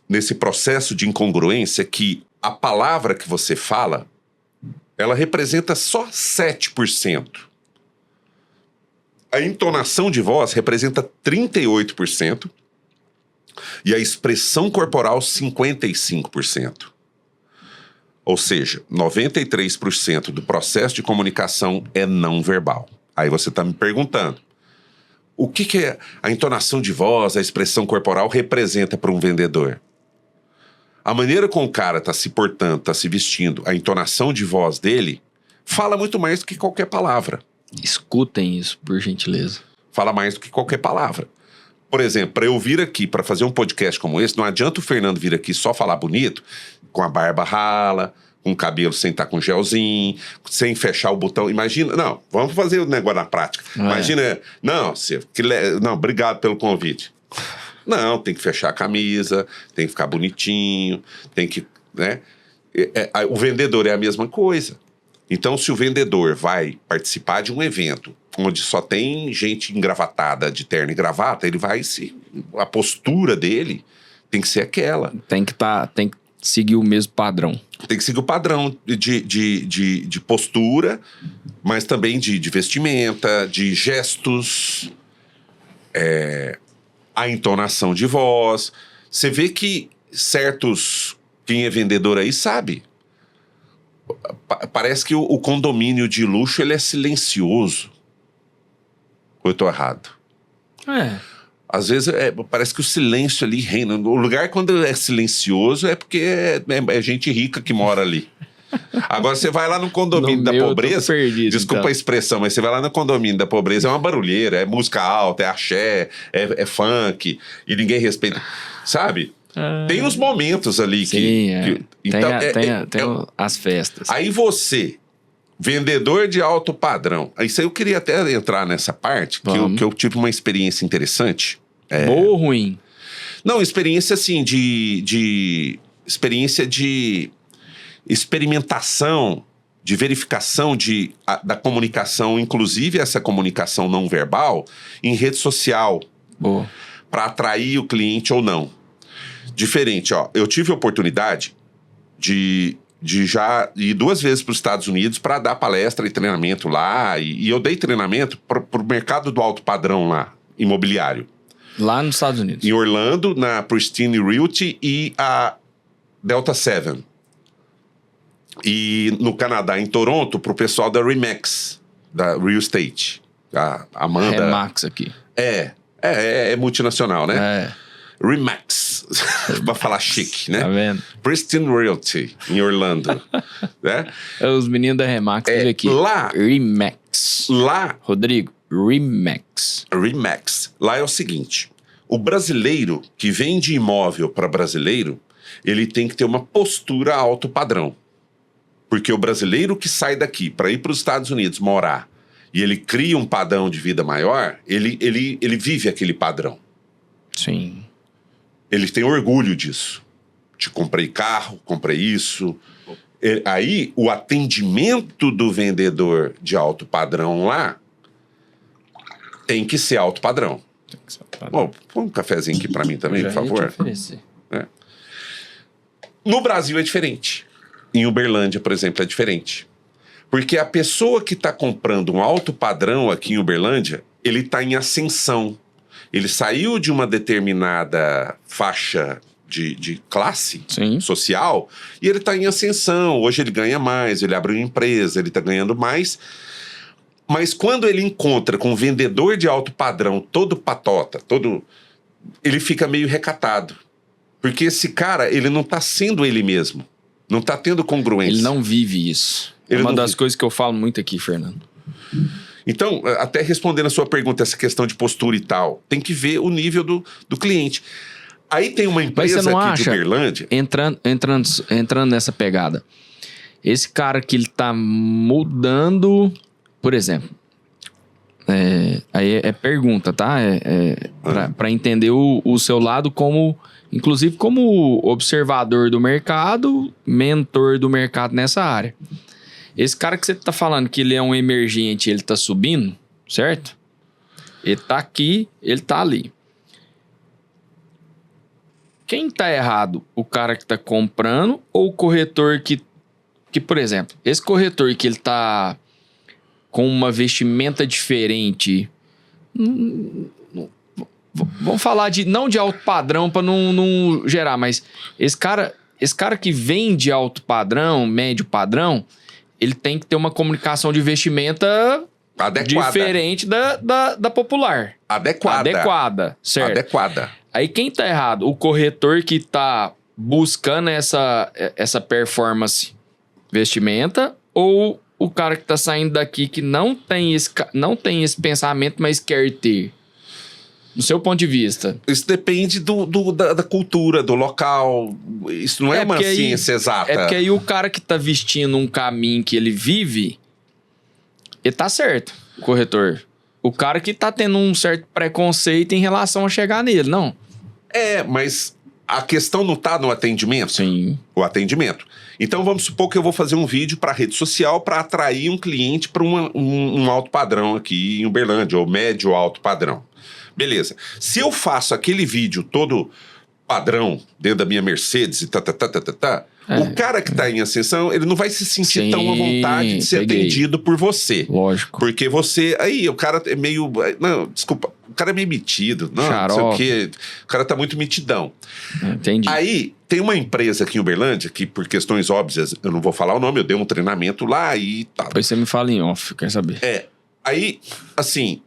nesse processo de incongruência, que a palavra que você fala, ela representa só 7%. A entonação de voz representa 38%. E a expressão corporal, 55%. Ou seja, 93% do processo de comunicação é não verbal. Aí você está me perguntando, o que é a entonação de voz, a expressão corporal representa para um vendedor? A maneira como o cara está se portando, está se vestindo, a entonação de voz dele, fala muito mais do que qualquer palavra. Escutem isso, por gentileza. Fala mais do que qualquer palavra. Por exemplo, para eu vir aqui para fazer um podcast como esse, não adianta o Fernando vir aqui só falar bonito, com a barba rala, com o cabelo sem estar com gelzinho, sem fechar o botão. Imagina, não, vamos fazer o negócio na prática. Imagina, não, obrigado pelo convite. Não, tem que fechar a camisa, tem que ficar bonitinho, tem que, né? O vendedor é a mesma coisa. Então, se o vendedor vai participar de um evento onde só tem gente engravatada de terno e gravata, ele vai a postura dele tem que ser aquela. Tem que seguir o mesmo padrão. Tem que seguir o padrão de postura, mas também de vestimenta, de gestos, a entonação de voz. Você vê que quem é vendedor aí sabe. Parece que o condomínio de luxo ele é silencioso. Ou eu tô errado? Às vezes parece que o silêncio ali reina. O lugar quando é silencioso é porque é gente rica que mora ali. Agora você vai lá no condomínio da pobreza, desculpa a expressão, mas você vai lá no condomínio da pobreza, é uma barulheira, é música alta, é axé, é funk, e ninguém respeita, sabe? Tem uns momentos ali que então, tem as festas. Aí você, vendedor de alto padrão, isso aí eu queria até entrar nessa parte, que eu tive uma experiência interessante. Boa ou ruim? Não, experiência assim, experiência de experimentação, de verificação da comunicação, inclusive essa comunicação não verbal, em rede social. Boa. Para atrair o cliente ou não. Diferente, ó. Eu tive a oportunidade de já ir 2 vezes para os Estados Unidos para dar palestra e treinamento lá. E eu dei treinamento para o mercado do alto padrão lá, imobiliário. Lá nos Estados Unidos? Em Orlando, na Pristine Realty e a Delta 7. E no Canadá, em Toronto, para o pessoal da Remax, da Real Estate. A Amanda... Remax aqui. É multinacional, né? Remax, pra falar chique, né? Tá vendo? Pristine Realty, em Orlando. Né? Os meninos da Remax teve aqui. Lá... Remax. Lá... Rodrigo, Remax. Remax. Lá é o seguinte, O brasileiro que vende imóvel para brasileiro, ele tem que ter uma postura alto padrão. Porque o brasileiro que sai daqui para ir para os Estados Unidos morar e ele cria um padrão de vida maior, ele vive aquele padrão. Sim. Ele tem orgulho disso. De comprei carro, comprei isso. Aí o atendimento do vendedor de alto padrão lá tem que ser alto padrão. Bom, põe um cafezinho aqui para mim também, por favor. No Brasil é diferente. Em Uberlândia, por exemplo, é diferente. Porque a pessoa que está comprando um alto padrão aqui em Uberlândia, ele está em ascensão. Ele saiu de uma determinada faixa de classe social e ele está em ascensão. Hoje ele ganha mais, ele abre uma empresa, ele está ganhando mais. Mas quando ele encontra com um vendedor de alto padrão, todo patota, ele fica meio recatado. Porque esse cara, ele não está sendo ele mesmo. Não está tendo congruência. Ele não vive isso. É uma das coisas que eu falo muito aqui, Fernando. Então, até respondendo a sua pergunta, essa questão de postura e tal, tem que ver o nível do cliente. Aí tem uma empresa aqui de Uberlândia... Entrando nessa pegada, esse cara que ele tá mudando, por exemplo, aí é pergunta, tá? Para entender o seu lado inclusive como observador do mercado, mentor do mercado nessa área. Esse cara que você tá falando que ele é um emergente, ele tá subindo, certo? Ele tá aqui, ele tá ali. Quem tá errado? O cara que tá comprando ou o corretor que, por exemplo, esse corretor que ele tá com uma vestimenta diferente... Vamos falar não de alto padrão para não gerar, mas esse cara que vende alto padrão, médio padrão, ele tem que ter uma comunicação de vestimenta adequada, diferente da popular. Adequada, certo? Adequada. Aí quem tá errado? O corretor que tá buscando essa performance vestimenta ou o cara que tá saindo daqui que não tem esse pensamento, mas quer ter? Do seu ponto de vista. Isso depende da cultura, do local. Isso não é uma ciência exata. É porque aí o cara que tá vestindo um caminho que ele vive, ele tá certo, o corretor. O cara que tá tendo um certo preconceito em relação a chegar nele, não? Mas a questão não tá no atendimento? Sim. O atendimento. Então vamos supor que eu vou fazer um vídeo para rede social para atrair um cliente para um alto padrão aqui em Uberlândia, ou médio alto padrão. Beleza. Se eu faço aquele vídeo todo padrão dentro da minha Mercedes e o cara que tá em ascensão, ele não vai se sentir tão à vontade de ser atendido por você. Lógico. Porque você... Aí, o cara é meio... Não, desculpa. O cara é meio metido. Não sei o quê. O cara tá muito metidão. Entendi. Aí, tem uma empresa aqui em Uberlândia que, por questões óbvias, eu não vou falar o nome, eu dei um treinamento lá e tal. Depois você me fala em off, quer saber. Aí, assim...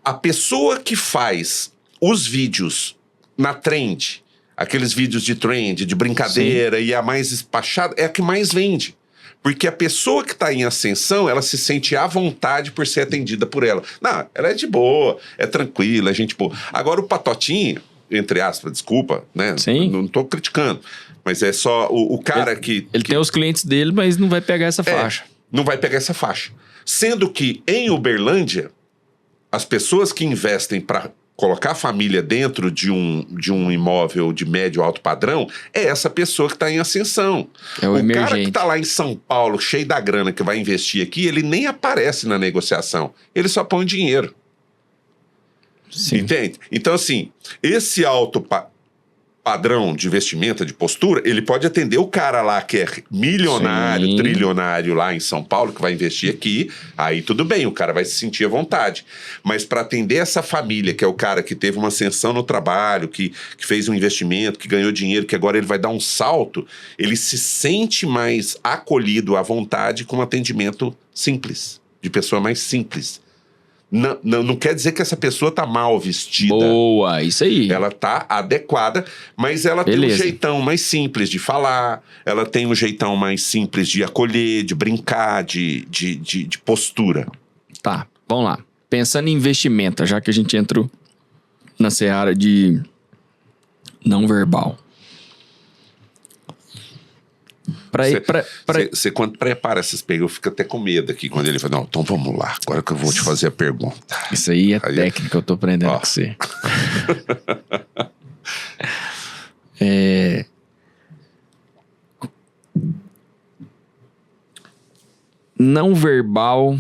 A pessoa que faz os vídeos na trend, aqueles vídeos de trend, de brincadeira, e a mais espachada, é a que mais vende. Porque a pessoa que está em ascensão, ela se sente à vontade por ser atendida por ela. Não, ela é de boa, é tranquila, é gente boa. Agora o patotinho, entre aspas, desculpa, né? Sim. Não estou criticando. Mas é só o cara que... Ele tem os clientes dele, mas não vai pegar essa faixa. Não vai pegar essa faixa. Sendo que em Uberlândia... As pessoas que investem para colocar a família dentro de um imóvel de médio alto padrão é essa pessoa que está em ascensão. É o emergente. Cara que está lá em São Paulo, cheio da grana, que vai investir aqui, ele nem aparece na negociação. Ele só põe dinheiro. Sim. Entende? Então, assim, esse alto padrão de vestimenta, de postura, ele pode atender o cara lá que é milionário, trilionário lá em São Paulo, que vai investir aqui, aí tudo bem, o cara vai se sentir à vontade. Mas para atender essa família, que é o cara que teve uma ascensão no trabalho, que fez um investimento, que ganhou dinheiro, que agora ele vai dar um salto, ele se sente mais acolhido à vontade com um atendimento simples, de pessoa mais simples. Não quer dizer que essa pessoa tá mal vestida. Boa, isso aí. Ela tá adequada, mas ela tem um jeitão mais simples de falar, ela tem um jeitão mais simples de acolher, de brincar, de postura. Tá, vamos lá. Pensando em investimento, já que a gente entrou na seara de não verbal. Você quando prepara essas perguntas, eu fico até com medo aqui quando ele fala, não, então vamos lá, agora que eu vou te fazer a pergunta. Isso aí é técnica que eu tô aprendendo com você. Não verbal.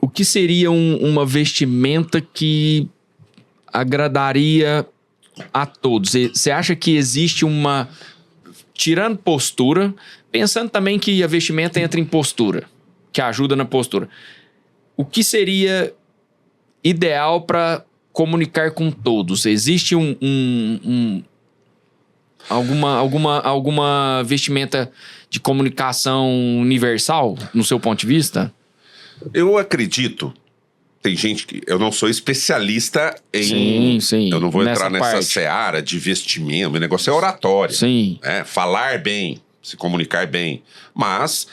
O que seria uma vestimenta que agradaria a todos? Você acha que existe uma... Tirando postura, pensando também que a vestimenta entra em postura, que ajuda na postura. O que seria ideal para comunicar com todos? Existe alguma vestimenta de comunicação universal, no seu ponto de vista? Eu acredito, tem gente que... Eu não sou especialista em... Sim. Eu não vou entrar nessa seara de vestimento, o negócio é oratório. Sim. Falar bem, se comunicar bem. Mas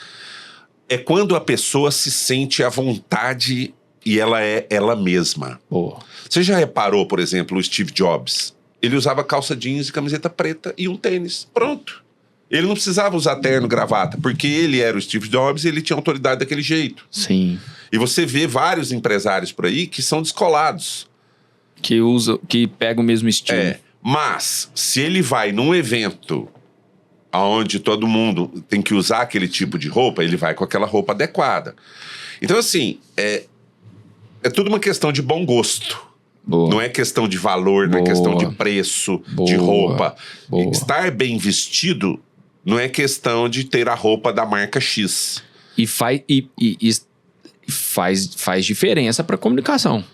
é quando a pessoa se sente à vontade e ela é ela mesma. Boa. Você já reparou, por exemplo, o Steve Jobs? Ele usava calça jeans e camiseta preta e um tênis. Pronto. Ele não precisava usar terno, gravata, porque ele era o Steve Jobs e ele tinha autoridade daquele jeito. Sim. E você vê vários empresários por aí que são descolados. Que pegam o mesmo estilo. Mas, se ele vai num evento onde todo mundo tem que usar aquele tipo de roupa, ele vai com aquela roupa adequada. Então, assim, é tudo uma questão de bom gosto. Boa. Não é questão de valor, não é questão de preço, de roupa. Boa. Estar bem vestido não é questão de ter a roupa da marca X. E faz diferença para comunicação.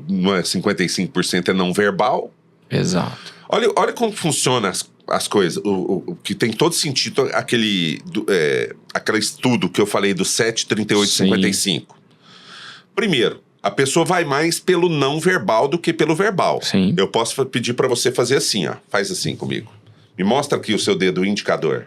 Não é 55% é não verbal? Exato. Olha como funcionam as coisas. O que tem todo sentido, aquele estudo que eu falei do 7, 38, Sim. 55. Primeiro, a pessoa vai mais pelo não verbal do que pelo verbal. Sim. Eu posso pedir para você fazer assim, ó. Faz assim comigo. Me mostra aqui o seu dedo indicador.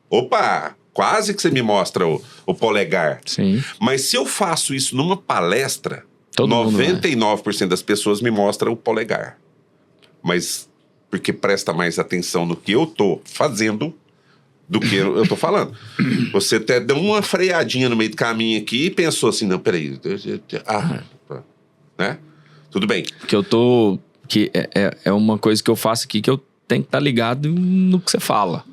Opa! Quase que você me mostra o polegar. Sim. Mas se eu faço isso numa palestra, Todo 99% das pessoas me mostram o polegar. Mas porque presta mais atenção no que eu tô fazendo do que eu tô falando. Você até deu uma freadinha no meio do caminho aqui e pensou assim, não, peraí. Né? Tudo bem. Porque eu tô... Que é uma coisa que eu faço aqui que eu tenho que estar ligado no que você fala.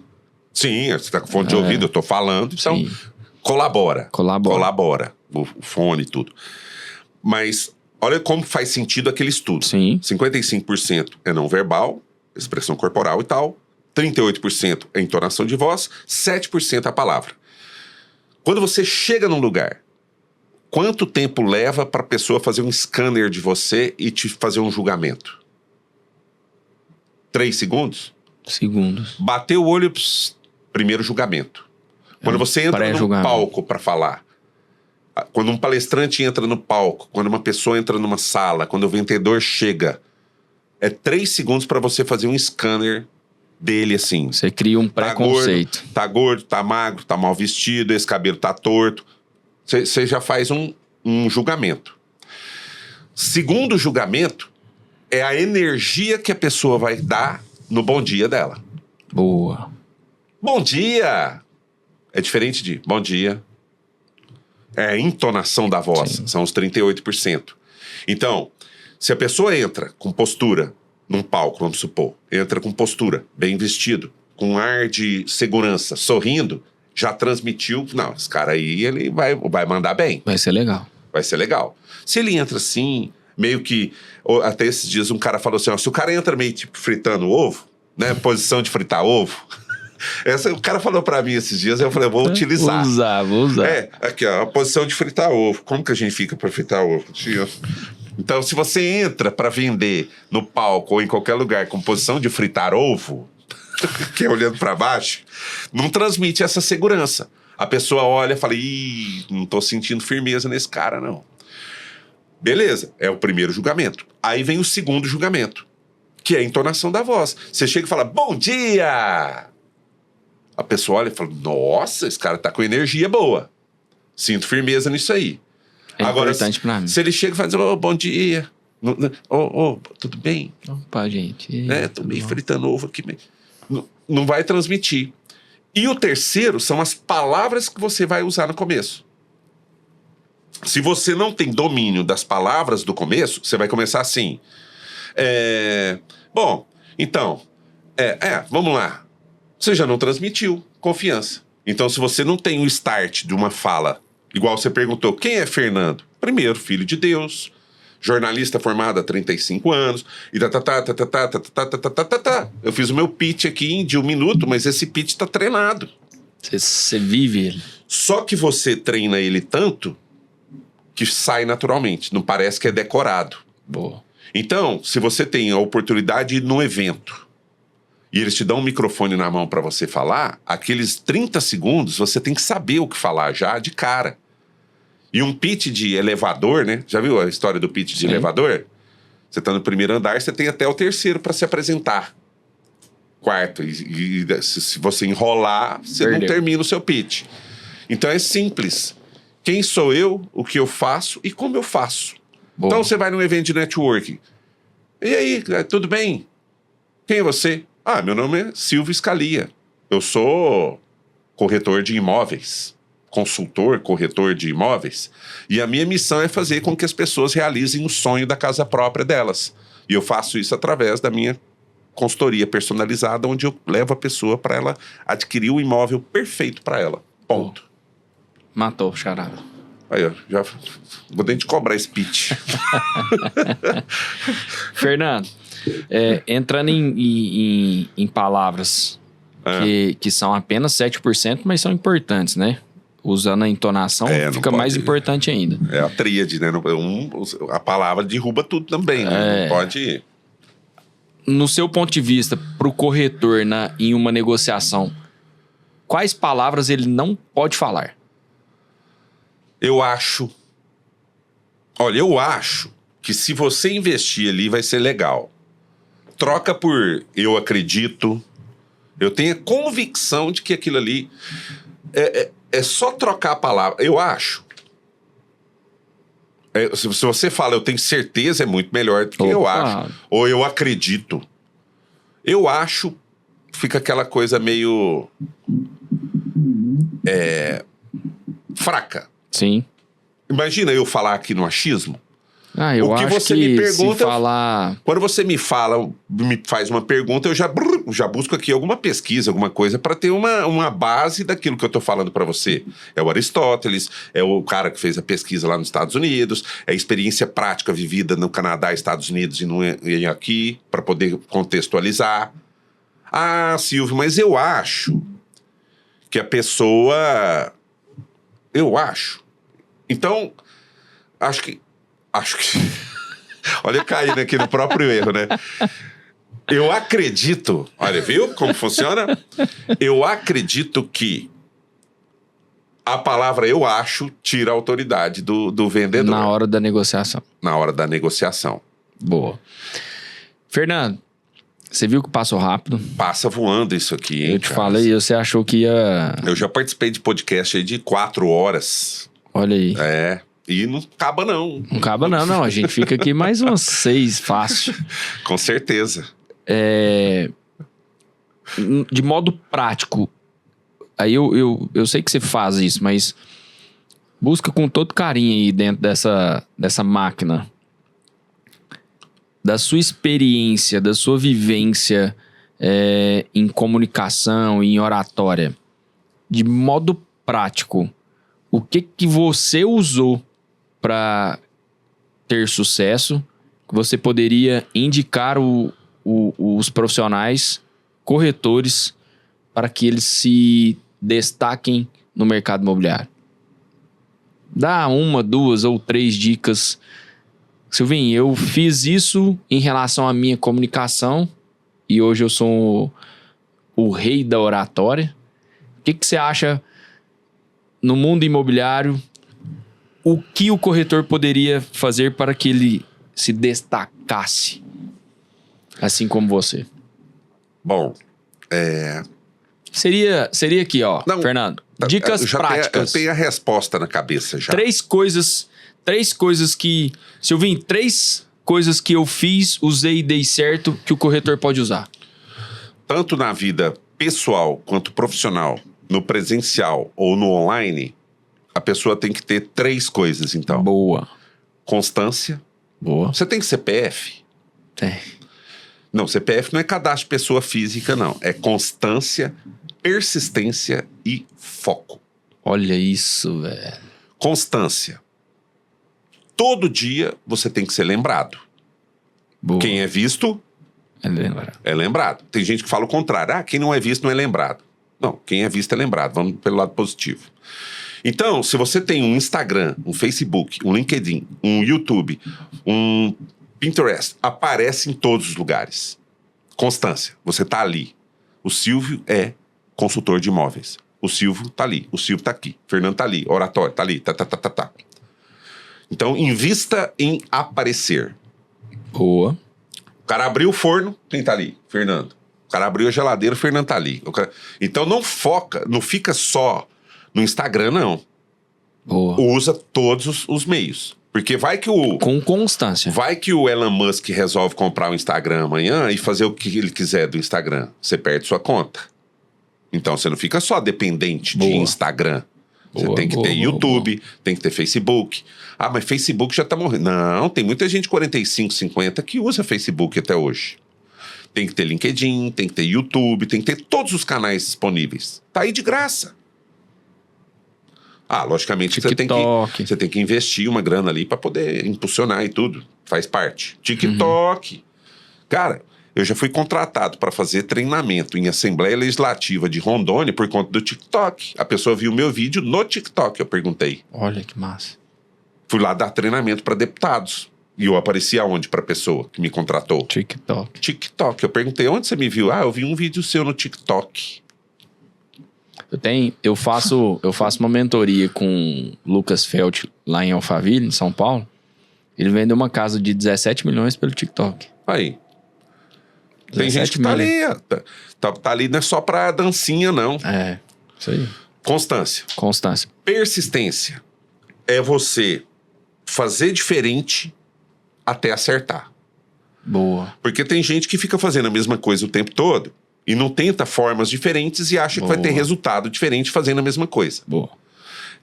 Sim, você tá com fone de ouvido, eu tô falando, então Sim. colabora. Colabora. O fone e tudo. Mas olha como faz sentido aquele estudo. Sim. 55% é não verbal, expressão corporal e tal. 38% é entonação de voz, 7% é a palavra. Quando você chega num lugar, quanto tempo leva para a pessoa fazer um scanner de você e te fazer um julgamento? 3 segundos? Segundos. Bateu o olho, primeiro julgamento. Quando você entra num palco para falar, quando um palestrante entra no palco, quando uma pessoa entra numa sala, quando o vendedor chega, é 3 segundos para você fazer um scanner dele assim. Você cria um preconceito. Tá gordo, tá magro, tá mal vestido, esse cabelo tá torto. Você já faz um julgamento. Segundo julgamento é a energia que a pessoa vai dar no bom dia dela. Boa. Bom dia! É diferente de bom dia. É a entonação da voz. Sim. São os 38%. Então, se a pessoa entra com postura num palco, vamos supor, entra com postura, bem vestido, com ar de segurança, sorrindo, já transmitiu, não, esse cara aí, ele vai mandar bem. Vai ser legal. Vai ser legal. Se ele entra assim, meio que... Até esses dias um cara falou assim, ó, se o cara entra meio tipo fritando ovo, né, posição de fritar ovo... O cara falou pra mim esses dias, eu falei, vou utilizar. Vou usar. Aqui ó, a posição de fritar ovo. Como que a gente fica pra fritar ovo? Então, se você entra pra vender no palco ou em qualquer lugar com posição de fritar ovo, que é olhando pra baixo, não transmite essa segurança. A pessoa olha e fala, não tô sentindo firmeza nesse cara, não. Beleza, é o primeiro julgamento. Aí vem o segundo julgamento, que é a entonação da voz. Você chega e fala, bom dia! A pessoa olha e fala, nossa, esse cara tá com energia boa. Sinto firmeza nisso aí. É Agora, importante pra mim. se ele chega e fala, bom dia, Tudo bem? Opa, gente. Tô meio fritando ovo aqui. Não vai transmitir. E o terceiro são as palavras que você vai usar no começo. Se você não tem domínio das palavras do começo, você vai começar assim. Bom, então, vamos lá. Você já não transmitiu confiança. Então, se você não tem o start de uma fala, igual você perguntou, quem é Fernando? Primeiro, filho de Deus, jornalista formado há 35 anos, e eu fiz o meu pitch aqui de 1 minuto, mas esse pitch tá treinado. Você vive ele. Só que você treina ele tanto que sai naturalmente, não parece que é decorado. Boa. Então, se você tem a oportunidade de ir num evento e eles te dão um microfone na mão para você falar, aqueles 30 segundos você tem que saber o que falar já de cara. E um pitch de elevador, né? Já viu a história do pitch de elevador? Você tá no primeiro andar, você tem até o terceiro para se apresentar. Quarto. E se você enrolar, você não termina o seu pitch. Então é simples. Quem sou eu, o que eu faço e como eu faço. Boa. Então você vai num evento de networking. E aí, tudo bem? Quem é você? Meu nome é Silvio Scalia. Eu sou corretor de imóveis. Consultor, corretor de imóveis. E a minha missão é fazer com que as pessoas realizem o sonho da casa própria delas. E eu faço isso através da minha consultoria personalizada, onde eu levo a pessoa para ela adquirir o imóvel perfeito para ela. Ponto. Matou o charada. Aí, ó, já vou ter que cobrar esse pitch. Fernando, entrando em palavras que são apenas 7%, mas são importantes, né? Usando a entonação, fica mais importante ainda. É a tríade, né? A palavra derruba tudo também, né? Não pode... No seu ponto de vista, para o corretor em uma negociação, quais palavras ele não pode falar? Eu acho que se você investir ali vai ser legal. Troca por eu acredito, eu tenho a convicção de que aquilo ali é só trocar a palavra. Eu acho. Se você fala eu tenho certeza, é muito melhor do que eu acho. Ou eu acredito. Eu acho, fica aquela coisa meio fraca. Sim. Imagina eu falar aqui no achismo. Eu acho você que me pergunta, se falar... Quando você me faz uma pergunta, eu já busco aqui alguma pesquisa, alguma coisa, para ter uma base daquilo que eu tô falando para você. É o Aristóteles, é o cara que fez a pesquisa lá nos Estados Unidos, é a experiência prática vivida no Canadá, Estados Unidos e aqui, para poder contextualizar. Silvio, mas eu acho que a pessoa... Eu acho. Então, acho que... Olha, caindo aqui no próprio erro, né? Eu acredito... Olha, viu como funciona? Eu acredito que a palavra eu acho tira a autoridade do vendedor. Na hora da negociação. Na hora da negociação. Boa. Fernando, você viu que passou rápido? Passa voando isso aqui, hein? Eu te falei, você achou que ia... Eu já participei de podcast aí de 4 horas. Olha aí. E não acaba não. Não acaba não. A gente fica aqui mais umas 6, fácil. Com certeza. De modo prático, aí eu sei que você faz isso, mas busca com todo carinho aí dentro dessa máquina. Da sua experiência, da sua vivência em comunicação, em oratória. De modo prático, o que você usou para ter sucesso, que você poderia indicar os profissionais, corretores, para que eles se destaquem no mercado imobiliário? Dá 1, 2 ou 3 dicas. Silvinho, eu fiz isso em relação à minha comunicação e hoje eu sou o rei da oratória. O que você acha no mundo imobiliário? O que o corretor poderia fazer para que ele se destacasse, assim como você? Bom, Seria aqui, ó, Fernando. Dicas práticas. Eu tenho a resposta na cabeça já. 3 coisas que... Silvinho, 3 coisas que eu fiz, usei e dei certo que o corretor pode usar? Tanto na vida pessoal quanto profissional, no presencial ou no online, a pessoa tem que ter 3 coisas, então. Boa. Constância. Boa. Você tem CPF? Tem. Não, CPF não é cadastro de pessoa física, não. É constância, persistência e foco. Olha isso, velho. Constância. Todo dia você tem que ser lembrado. Boa. Quem é visto é lembrado. Tem gente que fala o contrário. Ah, quem não é visto não é lembrado. Não, quem é visto é lembrado. Vamos pelo lado positivo. Então, se você tem um Instagram, um Facebook, um LinkedIn, um YouTube, um Pinterest, aparece em todos os lugares. Constância. Você tá ali. O Silvio é consultor de imóveis. O Silvio tá ali. O Silvio tá aqui. O Fernando tá ali. Oratório tá ali. Tá. Então, invista em aparecer. Boa. O cara abriu o forno, quem tá ali? Fernando. O cara abriu a geladeira, o Fernando tá ali. Então não fica só no Instagram, não. Boa. Usa todos os meios. Porque com constância. Vai que o Elon Musk resolve comprar o Instagram amanhã e fazer o que ele quiser do Instagram. Você perde sua conta. Então você não fica só dependente de Instagram. Você tem que ter YouTube, tem que ter Facebook. Ah, mas Facebook já tá morrendo. Não, tem muita gente 45, 50 que usa Facebook até hoje. Tem que ter LinkedIn, tem que ter YouTube, tem que ter todos os canais disponíveis. Tá aí de graça. Ah, logicamente você tem que investir uma grana ali para poder impulsionar e tudo. Faz parte. TikTok. Cara, eu já fui contratado para fazer treinamento em Assembleia Legislativa de Rondônia por conta do TikTok. A pessoa viu meu vídeo no TikTok, eu perguntei. Olha que massa. Fui lá dar treinamento para deputados. E eu apareci aonde para a pessoa que me contratou? TikTok. Eu perguntei, onde você me viu? Ah, eu vi um vídeo seu no TikTok. Eu faço uma mentoria com o Lucas Felt lá em Alphaville, em São Paulo. Ele vendeu uma casa de 17 milhões pelo TikTok. Aí. Tem gente que tá ali. Tá ali não é só pra dancinha, não. É, isso aí. Constância. Persistência. É você fazer diferente até acertar. Boa. Porque tem gente que fica fazendo a mesma coisa o tempo todo e não tenta formas diferentes e acha que vai ter resultado diferente fazendo a mesma coisa. Boa.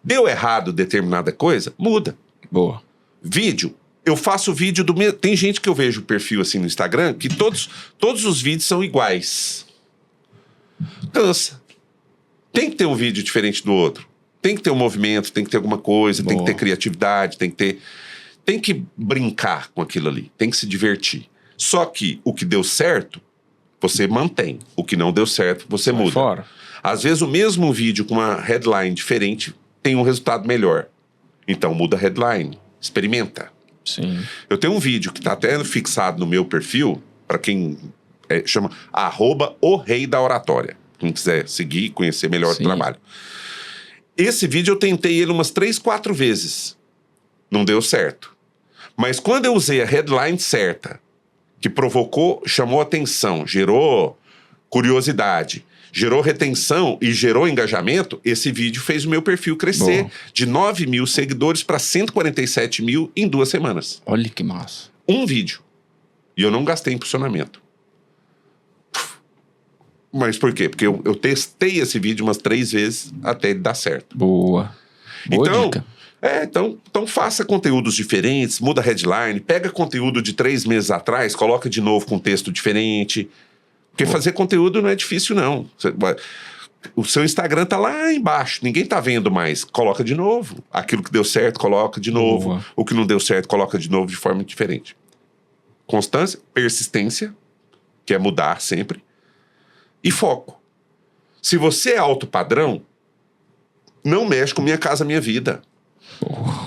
Deu errado determinada coisa, muda. Boa. Vídeo. Eu faço vídeo do mesmo... Tem gente que eu vejo o perfil assim no Instagram que todos os vídeos são iguais. Cansa. Tem que ter um vídeo diferente do outro. Tem que ter um movimento, tem que ter alguma coisa, tem que ter criatividade, tem que brincar com aquilo ali, tem que se divertir. Só que o que deu certo, você mantém. O que não deu certo, você muda. Fora. Às vezes o mesmo vídeo com uma headline diferente tem um resultado melhor. Então muda a headline, experimenta. Sim. Eu tenho um vídeo que tá até fixado no meu perfil, para quem chama @o Rei da Oratória. Quem quiser seguir, conhecer melhor o trabalho. Esse vídeo eu tentei ele umas 3, 4 vezes. Não deu certo. Mas quando eu usei a headline certa, que provocou, chamou atenção, gerou curiosidade, gerou retenção e gerou engajamento, esse vídeo fez o meu perfil crescer de 9 mil seguidores para 147 mil em 2 semanas. Olha que massa. Um vídeo. E eu não gastei impulsionamento. Mas por quê? Porque eu testei esse vídeo umas 3 vezes até ele dar certo. Boa dica. Então faça conteúdos diferentes, muda a headline, pega conteúdo de 3 meses atrás, coloca de novo com texto diferente. Porque fazer conteúdo não é difícil, não. O seu Instagram tá lá embaixo, ninguém tá vendo mais. Coloca de novo. Aquilo que deu certo, coloca de novo. O que não deu certo, coloca de novo de forma diferente. Constância, persistência, que é mudar sempre. E foco. Se você é alto padrão, não mexe com Minha Casa Minha Vida.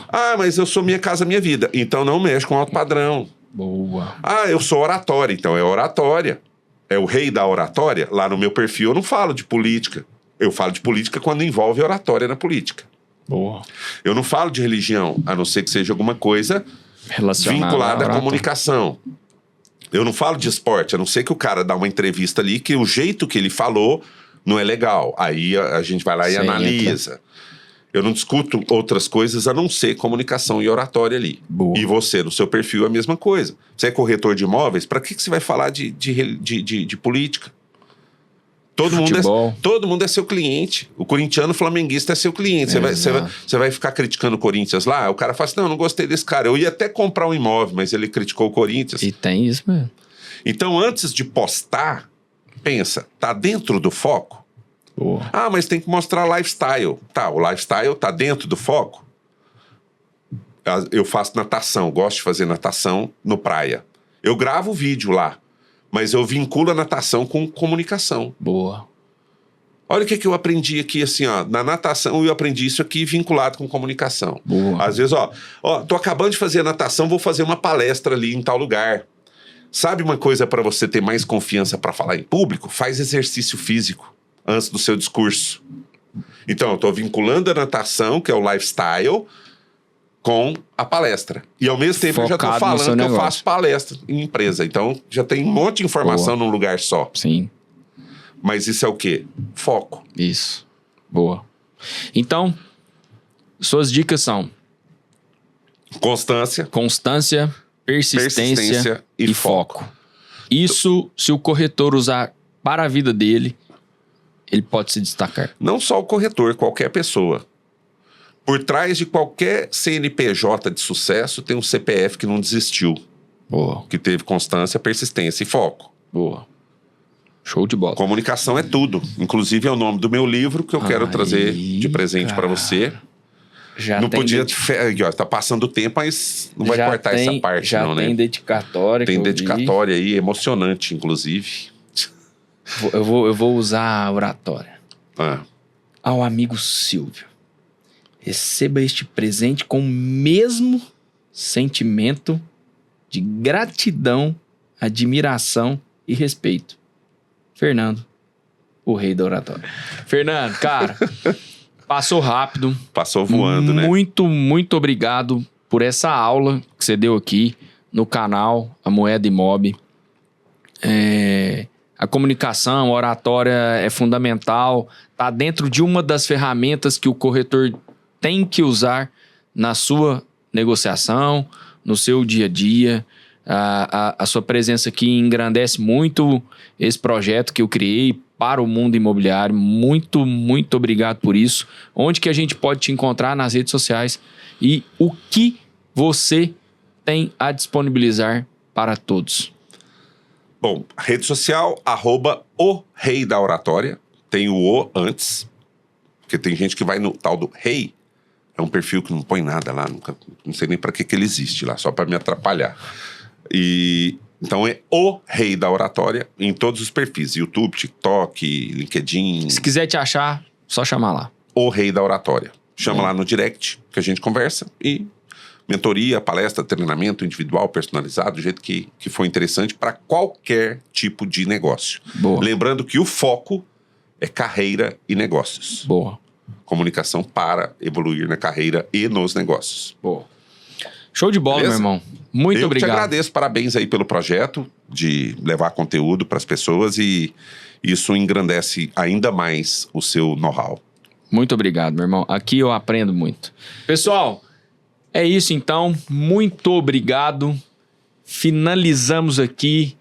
Ah, mas eu sou Minha Casa Minha Vida. Então não mexe com alto padrão. Boa. Ah, eu sou oratória. Então é oratória. É o rei da oratória. Lá no meu perfil eu não falo de política. Eu falo de política quando envolve oratória na política. Boa. Eu não falo de religião, a não ser que seja alguma coisa vinculada à comunicação. Eu não falo de esporte, a não ser que o cara dá uma entrevista ali que o jeito que ele falou não é legal. Aí a gente vai lá e analisa. Eu não discuto outras coisas a não ser comunicação e oratória ali. Boa. E você, no seu perfil, é a mesma coisa. Você é corretor de imóveis, para que você vai falar de política? Todo mundo é seu cliente. O corintiano flamenguista é seu cliente. Você vai ficar criticando o Corinthians lá? O cara fala assim, não gostei desse cara. Eu ia até comprar um imóvel, mas ele criticou o Corinthians. E tem isso mesmo. Então, antes de postar, pensa, tá dentro do foco? Boa. Ah, mas tem que mostrar lifestyle. Tá, o lifestyle tá dentro do foco? Eu faço natação, gosto de fazer natação no praia. Eu gravo vídeo lá, mas eu vinculo a natação com comunicação. Boa. Olha o que eu aprendi aqui, assim, ó. Na natação eu aprendi isso aqui vinculado com comunicação. Boa. Às vezes, tô acabando de fazer a natação, vou fazer uma palestra ali em tal lugar. Sabe uma coisa para você ter mais confiança para falar em público? Faz exercício físico antes do seu discurso. Então, eu tô vinculando a natação, que é o lifestyle, com a palestra. E ao mesmo tempo eu já tô falando que eu faço palestra em empresa. Então, já tem um monte de informação num lugar só. Sim. Mas isso é o quê? Foco. Isso. Boa. Então, suas dicas são... Constância, persistência e foco. Isso, se o corretor usar para a vida dele, ele pode se destacar. Não só o corretor, qualquer pessoa. Por trás de qualquer CNPJ de sucesso, tem um CPF que não desistiu. Boa. Que teve constância, persistência e foco. Boa. Show de bola. Comunicação é tudo. Inclusive é o nome do meu livro que eu quero trazer de presente para você. Já não tem podia... Tá passando o tempo, mas não vai cortar essa parte, não, né? Já tem dedicatória. Tem dedicatória aí, emocionante, inclusive. Eu vou usar a oratória. Ah. Ao amigo Silvio, receba este presente com o mesmo sentimento de gratidão, admiração e respeito. Fernando, o rei da oratória. Fernando, cara, passou rápido. Passou voando, né? Muito obrigado por essa aula que você deu aqui no canal A Moeda Imob. A comunicação, a oratória é fundamental. Tá dentro de uma das ferramentas que o corretor tem que usar na sua negociação, no seu dia a dia. A sua presença aqui engrandece muito esse projeto que eu criei para o mundo imobiliário. Muito obrigado por isso. Onde que a gente pode te encontrar nas redes sociais e o que você tem a disponibilizar para todos? Bom, rede social, @o rei da oratória. Tem o O antes, porque tem gente que vai no tal do rei. É um perfil que não põe nada lá, não sei nem para que ele existe lá, só para me atrapalhar. Então é o rei da oratória em todos os perfis, YouTube, TikTok, LinkedIn. Se quiser te achar, só chamar lá. O rei da oratória. Chama lá no direct, que a gente conversa, e mentoria, palestra, treinamento individual, personalizado, do jeito que for interessante para qualquer tipo de negócio. Boa. Lembrando que o foco é carreira e negócios. Boa. Comunicação para evoluir na carreira e nos negócios. Boa. Show de bola, Beleza? meu irmão. Muito obrigado. Eu te agradeço, parabéns aí pelo projeto de levar conteúdo para as pessoas e isso engrandece ainda mais o seu know-how. Muito obrigado, meu irmão. Aqui eu aprendo muito. Pessoal, é isso então. Muito obrigado. Finalizamos aqui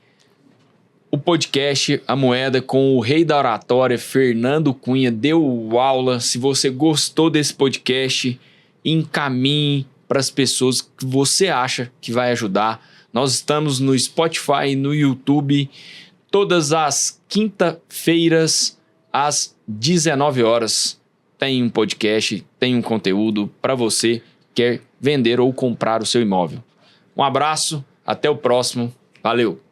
o podcast A Moeda com o rei da oratória, Fernando Cunha. Deu aula. Se você gostou desse podcast, encaminhe para as pessoas que você acha que vai ajudar. Nós estamos no Spotify e no YouTube todas as quinta-feiras às 19 horas. Tem um podcast, tem um conteúdo para você que quer vender ou comprar o seu imóvel. Um abraço, até o próximo. Valeu!